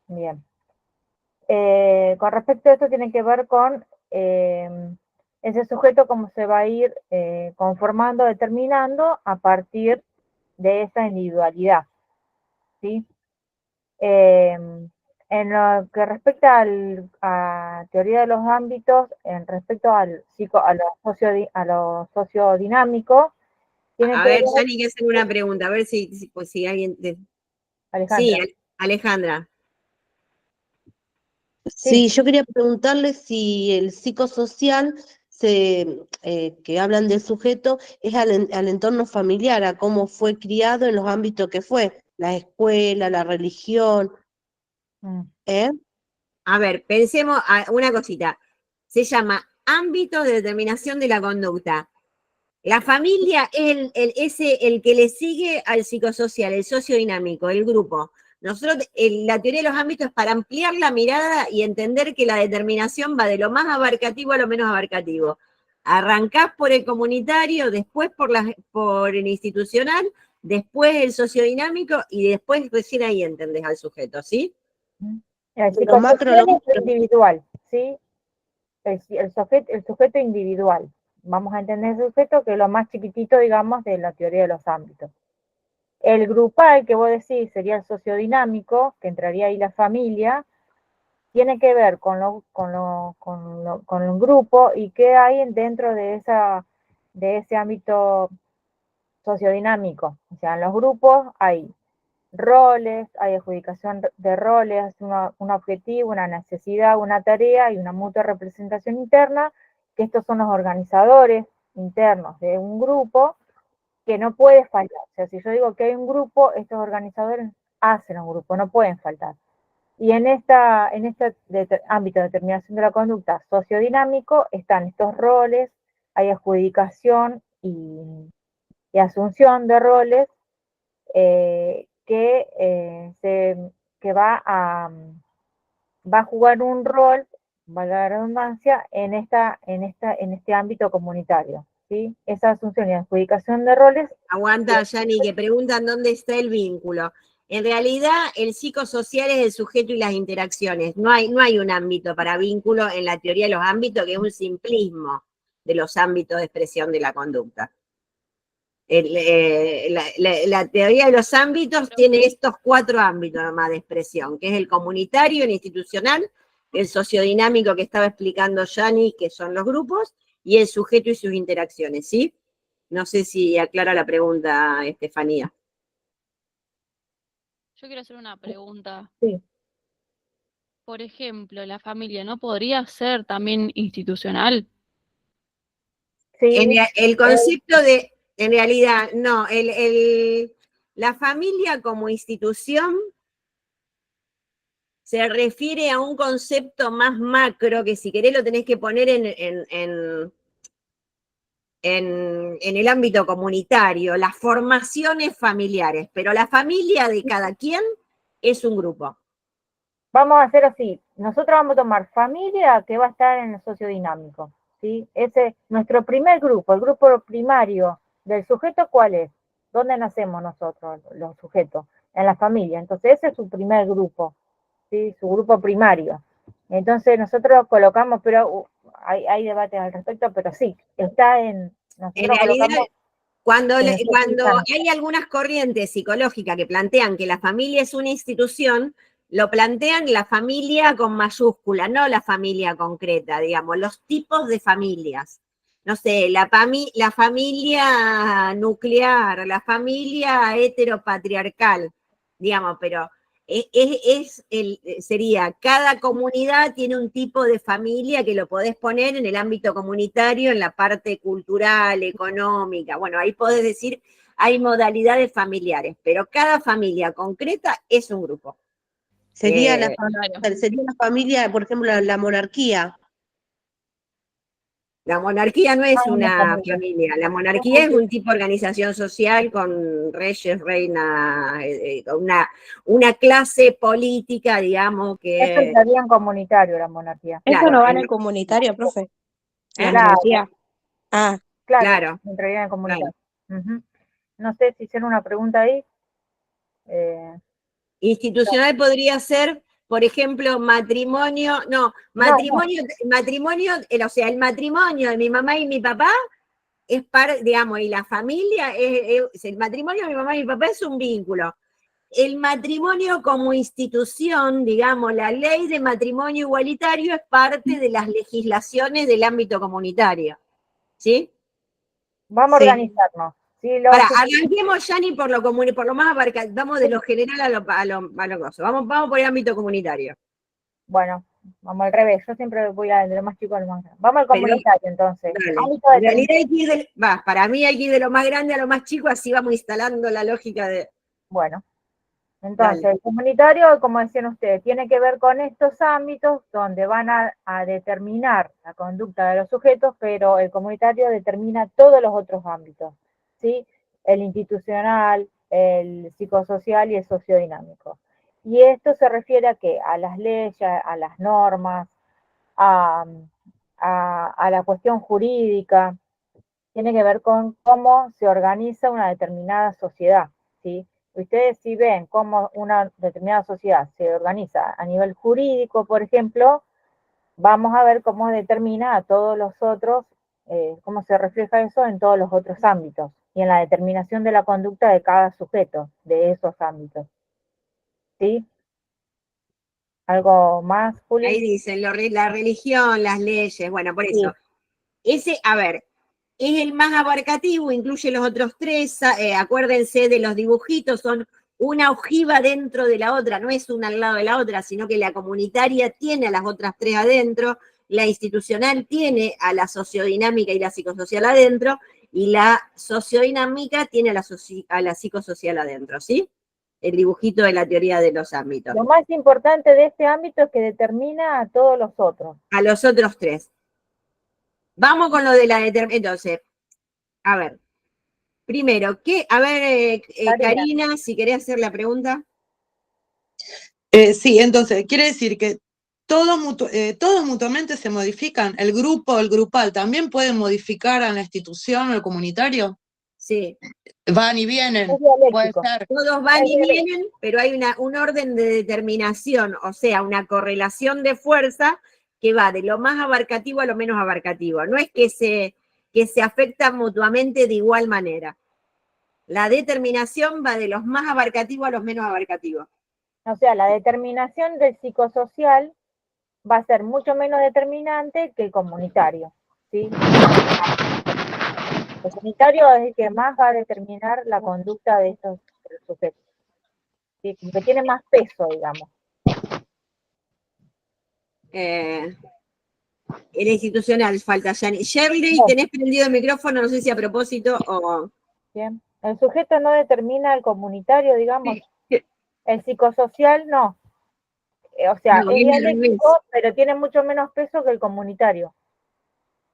Bien. Con respecto a esto tiene que ver con ese sujeto cómo se va a ir conformando, determinando a partir de esa individualidad, ¿sí? En lo que respecta a teoría de los ámbitos, en respecto a lo sociodinámico, tiene A que ver, ver... Yani, que hacer una pregunta, a ver si alguien... Alejandra. Sí, Alejandra. Sí, yo quería preguntarle si el psicosocial que hablan del sujeto es al entorno familiar, a cómo fue criado en los ámbitos que fue, la escuela, la religión. A ver, pensemos una cosita. Se llama ámbito de determinación de la conducta. La familia es el que le sigue al psicosocial, el sociodinámico, el grupo. Nosotros, la teoría de los ámbitos es para ampliar la mirada y entender que la determinación va de lo más abarcativo a lo menos abarcativo. Arrancás por el comunitario, después por el institucional, después el sociodinámico y después recién ahí entendés al sujeto, ¿sí? El psicosocial es lo individual, ¿sí? El sujeto individual. Vamos a entender el sujeto que es lo más chiquitito, digamos, de la teoría de los ámbitos. El grupal, que vos decís, sería el sociodinámico, que entraría ahí la familia, tiene que ver con el grupo y qué hay dentro de ese ámbito sociodinámico. O sea, en los grupos hay roles, hay adjudicación de roles, un objetivo, una necesidad, una tarea y una mutua representación interna, que estos son los organizadores internos de un grupo que no puede faltar. O sea, si yo digo que hay un grupo, estos organizadores hacen un grupo, no pueden faltar. Y en este ámbito de determinación de la conducta sociodinámico están estos roles, hay adjudicación y asunción de roles que va a jugar un rol, valga la redundancia, en este ámbito comunitario, ¿sí? Esa asunción y adjudicación de roles. Aguanta, Yani, que preguntan dónde está el vínculo. En realidad, el psicosocial es el sujeto y las interacciones. No hay un ámbito para vínculo en la teoría de los ámbitos, que es un simplismo de los ámbitos de expresión de la conducta. La teoría de los ámbitos tiene estos 4 ámbitos nomás de expresión, que es el comunitario, el institucional, el sociodinámico que estaba explicando Yani, que son los grupos, y el sujeto y sus interacciones, ¿sí? No sé si aclara la pregunta, Estefanía. Yo quiero hacer una pregunta. Sí. Por ejemplo, la familia, ¿no podría ser también institucional? Sí. El concepto de En realidad, no, la familia como institución se refiere a un concepto más macro que si querés lo tenés que poner en el ámbito comunitario, las formaciones familiares, pero la familia de cada quien es un grupo. Vamos a hacer así, nosotros vamos a tomar familia que va a estar en el sociodinámico, ¿sí? Ese, nuestro primer grupo, el grupo primario del sujeto, ¿cuál es? ¿Dónde nacemos nosotros, los sujetos? En la familia, entonces ese es su primer grupo, ¿sí? Su grupo primario. Entonces nosotros colocamos, pero hay debates al respecto, pero sí, está en... En realidad, cuando dinámico. hay algunas corrientes psicológicas que plantean que la familia es una institución, lo plantean la familia con mayúscula, no la familia concreta, digamos, los tipos de familias. No sé, la familia nuclear, la familia heteropatriarcal, digamos, pero sería, cada comunidad tiene un tipo de familia que lo podés poner en el ámbito comunitario, en la parte cultural, económica. Bueno, ahí podés decir, hay modalidades familiares, pero cada familia concreta es un grupo. Sería la familia, por ejemplo, la monarquía. La monarquía no es una familia, la monarquía es un tipo de organización social con reyes, reinas, una clase política, digamos, que... Eso estaría en comunitario, la monarquía. Eso Claro, no va en el comunitario, profe. La Claro. monarquía. Ah, Claro, entraría en el comunitario. Ujú. No sé si hicieron una pregunta ahí. Institucional podría ser, por ejemplo, matrimonio, o sea, el matrimonio de mi mamá y mi papá es digamos, y la familia, el matrimonio de mi mamá y mi papá es un vínculo. El matrimonio como institución, digamos, la ley de matrimonio igualitario es parte de las legislaciones del ámbito comunitario. ¿Sí? Vamos a organizarnos. Sí, arranquemos, Yani, por lo común, por lo más abarcado, vamos de lo general a lo coso. Vamos por el ámbito comunitario. Bueno, vamos al revés, yo siempre voy de lo más chico a lo más grande. Vamos al comunitario, entonces. En realidad hay que ir para mí hay que ir de lo más grande a lo más chico, así vamos instalando la lógica de... Bueno, entonces el comunitario, como decían ustedes, tiene que ver con estos ámbitos donde van a determinar la conducta de los sujetos, pero el comunitario determina todos los otros ámbitos, ¿sí? El institucional, el psicosocial y el sociodinámico. Y esto se refiere a ¿qué? A las leyes, a las normas, a la cuestión jurídica. Tiene que ver con cómo se organiza una determinada sociedad, ¿sí? Ustedes si ven cómo una determinada sociedad se organiza a nivel jurídico, por ejemplo, vamos a ver cómo determina a todos los otros, cómo se refleja eso en todos los otros ámbitos y en la determinación de la conducta de cada sujeto de esos ámbitos. ¿Sí? ¿Algo más, Juli? Ahí dicen, la religión, las leyes, bueno, por eso. Ese, a ver, es el más abarcativo, incluye los otros tres, acuérdense de los dibujitos, son una ojiva dentro de la otra, no es una al lado de la otra, sino que la comunitaria tiene a las otras tres adentro, la institucional tiene a la sociodinámica y la psicosocial adentro, y la sociodinámica tiene a la psicosocial adentro, ¿sí? El dibujito de la teoría de los ámbitos. Lo más importante de este ámbito es que determina a todos los otros. A los otros tres. Vamos con lo de la determinación. Entonces, a ver, primero, Karina, si querés hacer la pregunta. Sí, entonces, quiere decir que todos mutuamente se modifican. El grupo, el grupal, ¿también pueden modificar a la institución o el comunitario? Sí. Van y vienen, puede ser. Todos van y vienen, pero hay un orden de determinación, o sea, una correlación de fuerza que va de lo más abarcativo a lo menos abarcativo. No es que se afectan mutuamente de igual manera. La determinación va de los más abarcativos a los menos abarcativos. O sea, la determinación del psicosocial va a ser mucho menos determinante que el comunitario, ¿sí? El comunitario es el que más va a determinar la conducta de estos sujetos, ¿sí? Que tiene más peso, digamos. El institucional falta, Yani. Shirley, tenés prendido el micrófono, no sé si a propósito o... Bien. El sujeto no determina el comunitario, digamos. El psicosocial no. O sea, No, es viene al revés. dialéctico, pero tiene mucho menos peso que el comunitario.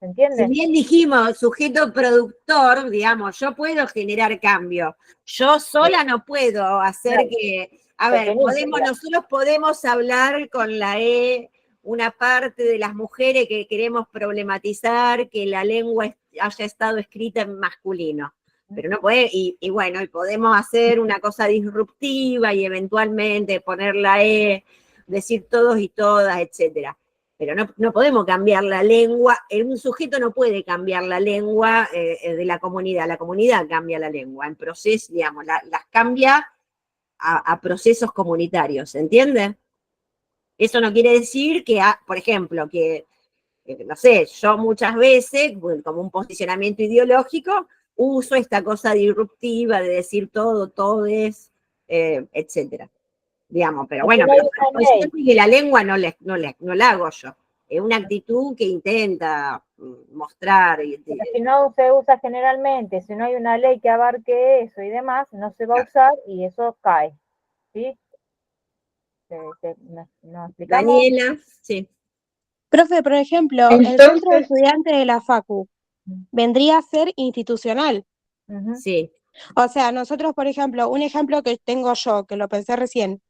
¿Se entiende? Si bien dijimos sujeto productor, digamos, yo puedo generar cambio. Yo sola no puedo hacer Claro. que, a ver, nosotros podemos hablar con la E, una parte de las mujeres que queremos problematizar que la lengua haya estado escrita en masculino. Pero no puede, y bueno, y podemos hacer una cosa disruptiva y eventualmente poner la E, decir todos y todas, etcétera. Pero no podemos cambiar la lengua, un sujeto no puede cambiar la lengua de la comunidad cambia la lengua, en proceso, digamos, las cambia a procesos comunitarios, ¿se entiende? Eso no quiere decir que, por ejemplo, que, no sé, yo muchas veces, como un posicionamiento ideológico, uso esta cosa disruptiva de decir todo, todes, etcétera. Digamos, pero bueno, que la lengua no la hago yo. Es una actitud que intenta mostrar. Pero si no se usa generalmente, si no hay una ley que abarque eso y demás, no se va a usar y eso cae. ¿Sí? ¿Nos explicamos? Daniela, sí. Profe, por ejemplo, el centro de estudiantes de la Facu vendría a ser institucional. Sí. O sea, nosotros, por ejemplo, un ejemplo que tengo yo, que lo pensé recién.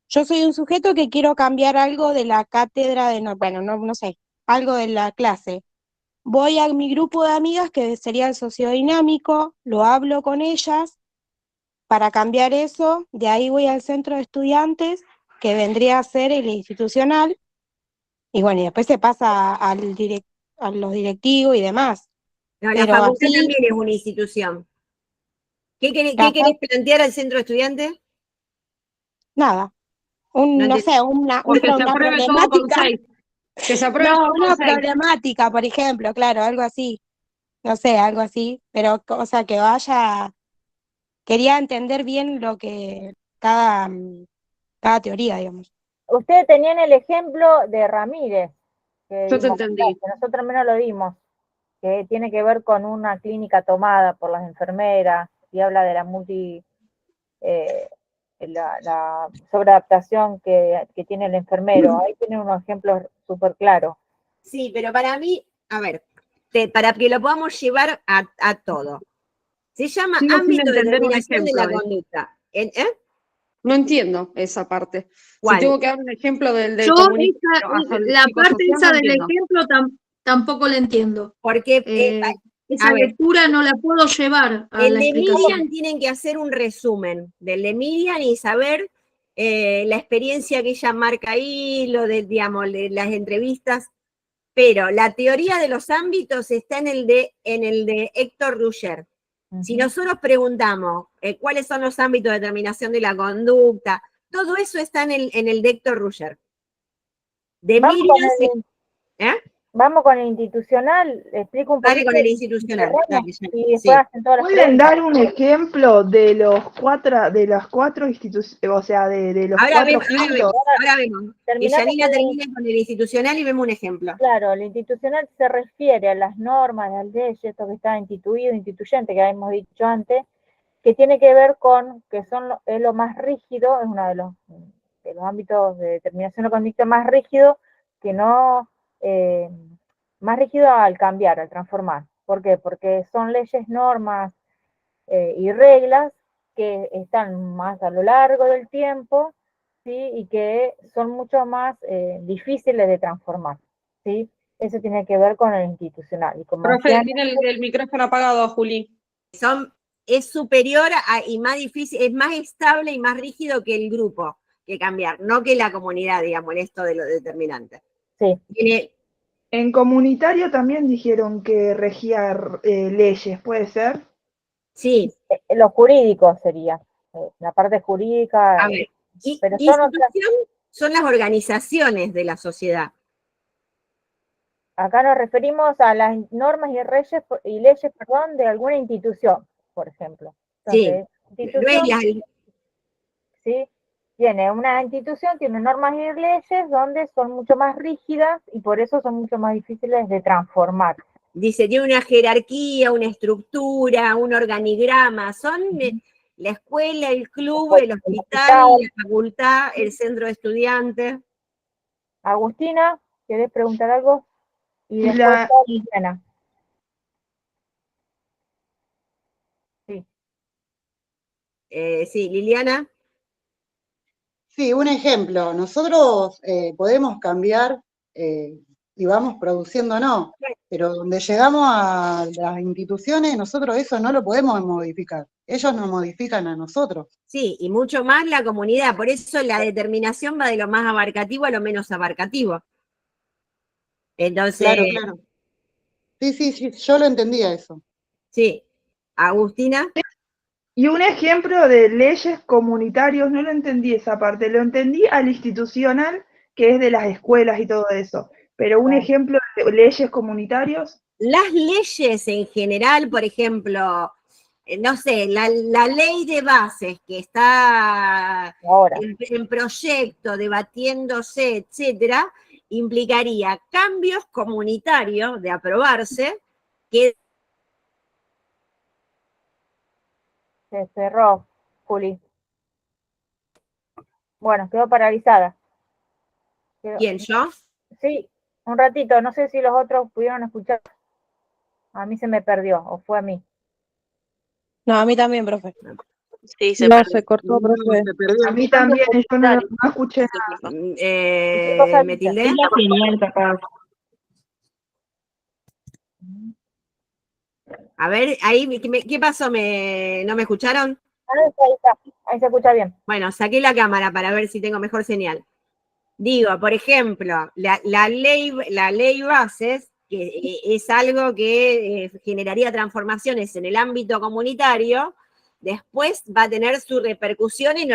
Yo soy un sujeto que quiero cambiar algo de la cátedra de, no sé, algo de la clase. Voy a mi grupo de amigas, que sería el sociodinámico, lo hablo con ellas para cambiar eso, de ahí voy al centro de estudiantes, que vendría a ser el institucional, y bueno, y después se pasa a los directivos y demás. No, la facultad también es una institución. ¿Qué querés plantear al centro de estudiantes? Nada. No sé, una problemática. Que se apruebe todo con una 6. problemática, por ejemplo, claro, algo así. No sé, algo así, pero, o sea, que vaya. Quería entender bien lo que cada teoría, digamos. Ustedes tenían el ejemplo de Ramírez, Yo te entendí. que nosotros menos lo dimos, que tiene que ver con una clínica tomada por las enfermeras y habla de la sobreadaptación que tiene el enfermero. Ahí tienen unos ejemplos súper claros. Sí, pero para mí, a ver, para que lo podamos llevar a todo. Se llama ámbito de determinación de la conducta. No entiendo esa parte. ¿Cuál? Si tengo que dar un ejemplo del Yo la parte esa del ejemplo ejemplo tampoco la entiendo. Porque esa lectura no la puedo llevar a el la de explicación. Miriam tienen que hacer un resumen del de Miriam y saber la experiencia que ella marca ahí, lo de, digamos, las entrevistas, pero la teoría de los ámbitos está en el de Héctor Ruger. Si nosotros preguntamos cuáles son los ámbitos de determinación de la conducta, todo eso está en el de Héctor Ruger. De Miriam, Vamos con el institucional, explico un poquito. Dale con el institucional. Y después hacen todas las ¿Pueden preguntas. dar un ejemplo de las cuatro instituciones, o sea, de los Ahora cuatro vemos. Que Yanina termine con el institucional y vemos un ejemplo. Claro, el institucional se refiere a las normas, a las leyes, esto que está instituido, instituyente, que habíamos dicho antes, que tiene que ver con, que es lo más rígido, es uno de los ámbitos de determinación de conducta más rígido, que no, más rígido al cambiar, al transformar. ¿Por qué? Porque son leyes, normas y reglas que están más a lo largo del tiempo, ¿sí? Y que son mucho más difíciles de transformar, ¿sí? Eso tiene que ver con el institucional. Y como Profe, tiene el micrófono apagado, Juli. Es superior y más difícil, es más estable y más rígido que el grupo que cambiar, no que la comunidad, digamos, en esto de lo determinante. Sí. En comunitario también dijeron que regía leyes, ¿puede ser? Sí. Lo jurídico sería, la parte jurídica. A ver, pero son las organizaciones de la sociedad. Acá nos referimos a las normas y leyes de alguna institución, por ejemplo. Entonces, ¿sí? Tiene una institución, tiene normas y leyes donde son mucho más rígidas y por eso son mucho más difíciles de transformar. Dice, tiene una jerarquía, una estructura, un organigrama. Son la escuela, el club, el hospital, la facultad, el centro de estudiantes. Agustina, ¿querés preguntar algo? Y Y después la, está Liliana. Sí. Sí, Liliana. Sí, un ejemplo. Nosotros podemos cambiar y vamos produciendo, no, pero donde llegamos a las instituciones, nosotros eso no lo podemos modificar. Ellos nos modifican a nosotros. Sí, y mucho más la comunidad. Por eso la determinación va de lo más abarcativo a lo menos abarcativo. Entonces, Claro, claro. Sí, sí, sí, yo lo entendía eso. sí. Agustina. y un ejemplo de leyes comunitarios, no lo entendí esa parte, lo entendí al institucional, que es de las escuelas y todo eso. Pero un ejemplo de leyes comunitarios. Las leyes en general, por ejemplo, no sé, la ley de bases que está en proyecto, debatiéndose, etcétera, implicaría cambios comunitarios de aprobarse que... Se cerró, Juli. Bueno, quedó paralizada. ¿Quién, yo? Sí, un ratito, no sé si los otros pudieron escuchar. A mí se me perdió, o fue a mí. No, a mí también, profe. Sí, se No, perdió. se cortó, profe. A mí también, yo no escuché nada. ¿Me tildé? Es la señal, capaz. A ver, ahí, ¿qué pasó? ¿No me escucharon? Ahí está, ahí se escucha bien. Bueno, saqué la cámara para ver si tengo mejor señal. Digo, por ejemplo, la ley bases, que es algo que generaría transformaciones en el ámbito comunitario, después va a tener su repercusión en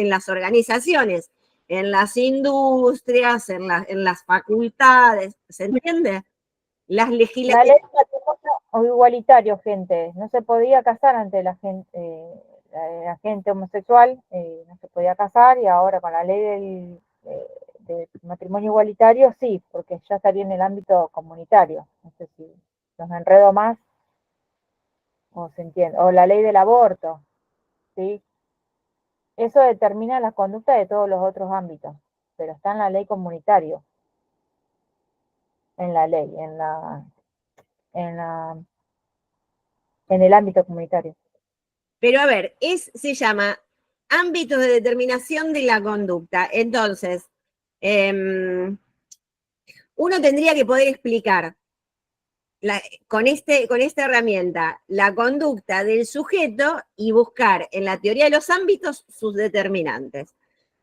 las organizaciones, en las industrias, en las facultades, ¿se entiende? La ley de matrimonio igualitario, gente. No se podía casar ante la gente homosexual, no se podía casar, y ahora con la ley del matrimonio igualitario, sí, porque ya estaría en el ámbito comunitario. No sé si los enredo más o se entiende. O la ley del aborto, ¿sí? Eso determina la conducta de todos los otros ámbitos, pero está en la ley comunitario. En la ley, en el ámbito comunitario. Pero a ver, se llama ámbitos de determinación de la conducta. Entonces, uno tendría que poder explicar con esta herramienta la conducta del sujeto y buscar en la teoría de los ámbitos sus determinantes.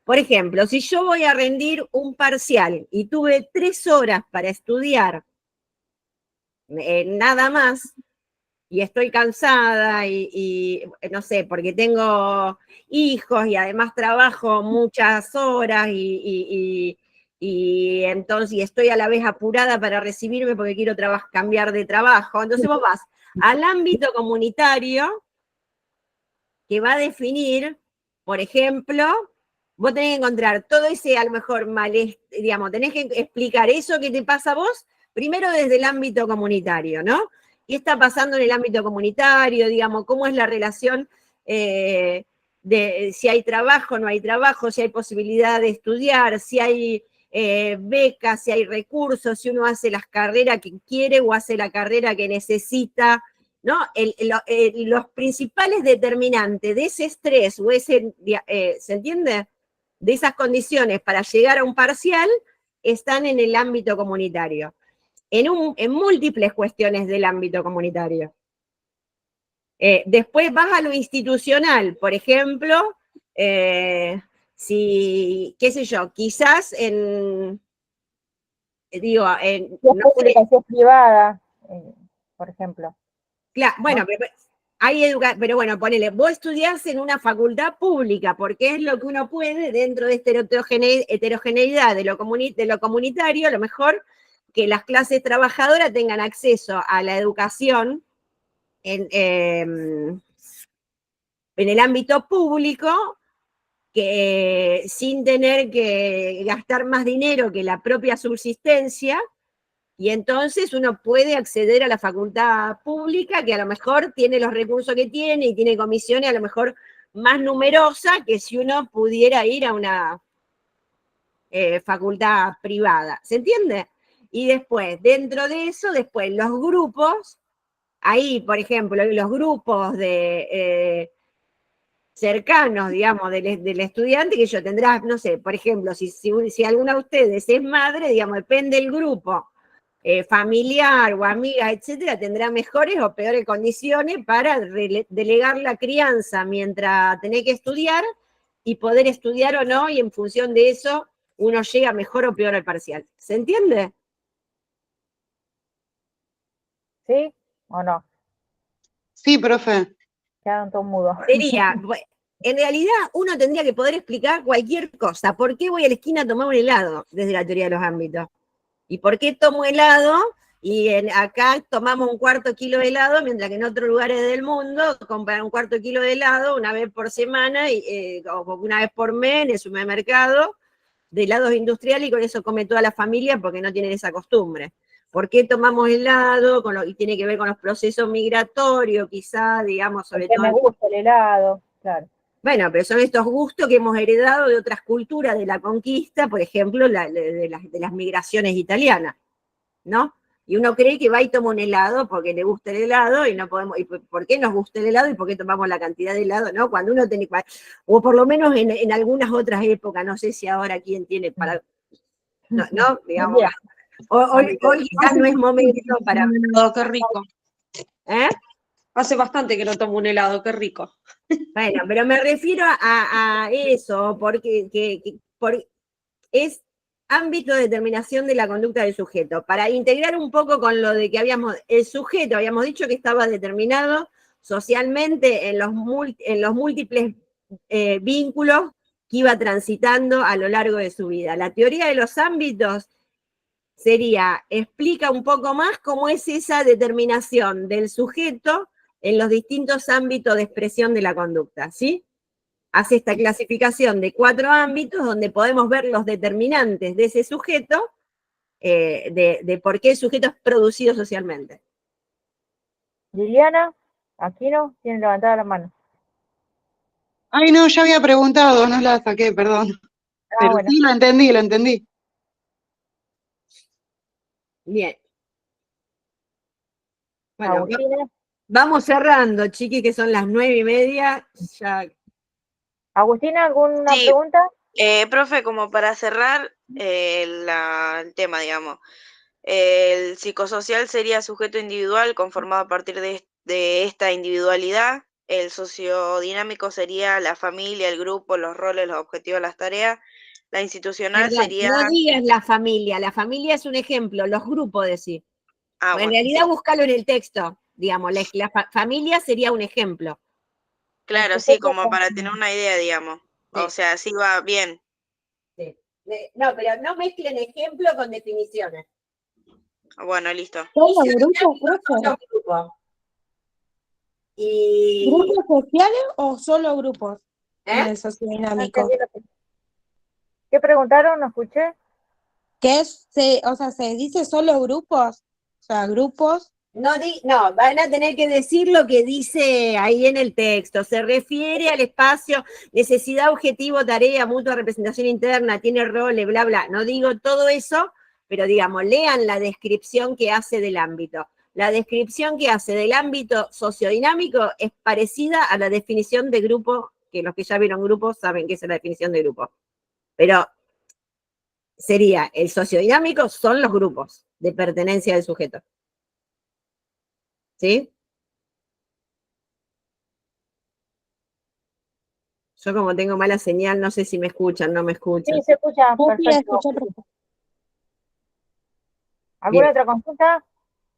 Por ejemplo, si yo voy a rendir un parcial y tuve 3 horas para estudiar nada más, y estoy cansada y no sé, porque tengo hijos y además trabajo muchas horas y entonces estoy a la vez apurada para recibirme porque quiero cambiar de trabajo. Entonces vos vas al ámbito comunitario que va a definir, por ejemplo, vos tenés que encontrar todo ese, a lo mejor, digamos, tenés que explicar eso que te pasa a vos, primero desde el ámbito comunitario, ¿no? ¿Qué está pasando en el ámbito comunitario? Digamos, ¿cómo es la relación de si hay trabajo, no hay trabajo, si hay posibilidad de estudiar, si hay becas, si hay recursos, si uno hace las carreras que quiere o hace la carrera que necesita, ¿no? Los principales determinantes de ese estrés o ese, ¿se entiende? De esas condiciones para llegar a un parcial están en el ámbito comunitario, en múltiples cuestiones del ámbito comunitario. Después vas a lo institucional, por ejemplo, si, qué sé yo, quizás no sé, Educación privada, por ejemplo. Claro, bueno, ¿no? Pero bueno, ponele, vos estudiás en una facultad pública, porque es lo que uno puede dentro de esta heterogeneidad de lo comunitario, a lo mejor que las clases trabajadoras tengan acceso a la educación en el ámbito público, sin tener que gastar más dinero que la propia subsistencia, Y entonces uno puede acceder a la facultad pública, que a lo mejor tiene los recursos que tiene y tiene comisiones a lo mejor más numerosas que si uno pudiera ir a una facultad privada. ¿Se entiende? Y después, dentro de eso, después los grupos, ahí, por ejemplo, los grupos de cercanos, digamos, del estudiante, que yo tendrá, no sé, por ejemplo, si alguna de ustedes es madre, digamos, depende del grupo familiar o amiga, etcétera, tendrá mejores o peores condiciones para delegar la crianza mientras tenés que estudiar y poder estudiar o no, y en función de eso uno llega mejor o peor al parcial. ¿Se entiende? ¿Sí o no? Sí, profe. Quedaron todos mudos. Sería, en realidad uno tendría que poder explicar cualquier cosa. ¿Por qué voy a la esquina a tomar un helado desde la teoría de los ámbitos? ¿Y por qué tomo helado? Y acá tomamos 1/4 kilo de helado, mientras que en otros lugares del mundo compran 1/4 kilo de helado una vez por semana o una vez por mes en el supermercado de helados industriales, y con eso come toda la familia porque no tienen esa costumbre. ¿Por qué tomamos helado? Y tiene que ver con los procesos migratorios, quizá, digamos, sobre todo. Me gusta el helado, claro. Bueno, pero son estos gustos que hemos heredado de otras culturas de la conquista, por ejemplo, de las migraciones italianas, ¿no? Y uno cree que va y toma un helado porque le gusta el helado y no podemos, y ¿por qué nos gusta el helado y por qué tomamos la cantidad de helado, no? Cuando uno tiene, o por lo menos en algunas otras épocas, no sé si ahora quién tiene para, no, digamos, hoy quizás no es momento para... Qué rico. ¿Eh? Hace bastante que no tomo un helado, qué rico. Bueno, pero me refiero a eso, porque es ámbito de determinación de la conducta del sujeto. Para integrar un poco con lo de que el sujeto, habíamos dicho que estaba determinado socialmente en los múltiples vínculos que iba transitando a lo largo de su vida. La teoría de los ámbitos explica un poco más cómo es esa determinación del sujeto en los distintos ámbitos de expresión de la conducta, ¿sí? Hace esta clasificación de 4 ámbitos donde podemos ver los determinantes de ese sujeto, de por qué el sujeto es producido socialmente. Liliana, Aquino, tiene levantada la mano. Ay, no, ya había preguntado, no la saqué, perdón. Pero bueno. sí, lo entendí. Bien. Bueno, vamos cerrando, chiqui, que son las 9:30. Ya. Agustina, ¿alguna Sí, pregunta? profe, como para cerrar el tema, digamos. El psicosocial sería sujeto individual conformado a partir de esta individualidad. El sociodinámico sería la familia, el grupo, los roles, los objetivos, las tareas. La institucional Perdón, sería... no digas la familia es un ejemplo, los grupos decís. Ah, En bueno, realidad sí. búscalo en el texto, digamos, la familia sería un ejemplo. Claro, sí, como para tener una idea, digamos. Sí. O sea, sí va bien. Sí. No, pero no mezclen ejemplo con definiciones. Bueno, listo. ¿Solo grupos, profe? ¿Grupos sociales o solo grupos en el sociodinámico? ¿Qué preguntaron? ¿No escuché? ¿Qué es? O sea, ¿se dice solo grupos? O sea, grupos. No, van a tener que decir lo que dice ahí en el texto. Se refiere al espacio, necesidad, objetivo, tarea, mutua representación interna, tiene roles, bla, bla. No digo todo eso, pero digamos, lean la descripción que hace del ámbito. La descripción que hace del ámbito sociodinámico es parecida a la definición de grupo, que los que ya vieron grupos saben que esa es la definición de grupo. Pero sería, el sociodinámico son los grupos de pertenencia del sujeto. ¿Sí? Yo como tengo mala señal, no sé si me escuchan, no me escuchan. Sí, se escucha perfecto. ¿Alguna otra consulta?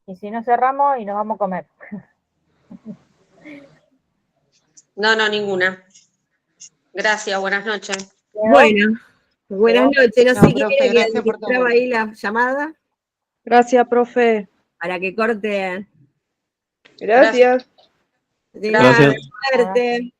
Y si no, cerramos y nos vamos a comer. No, ninguna. Gracias, buenas noches. Bueno, buenas noches. No sé quién profe, era gracias que por todo. entraba ahí la llamada Gracias, profe. para que corte. Gracias. De nada, Gracias. suerte.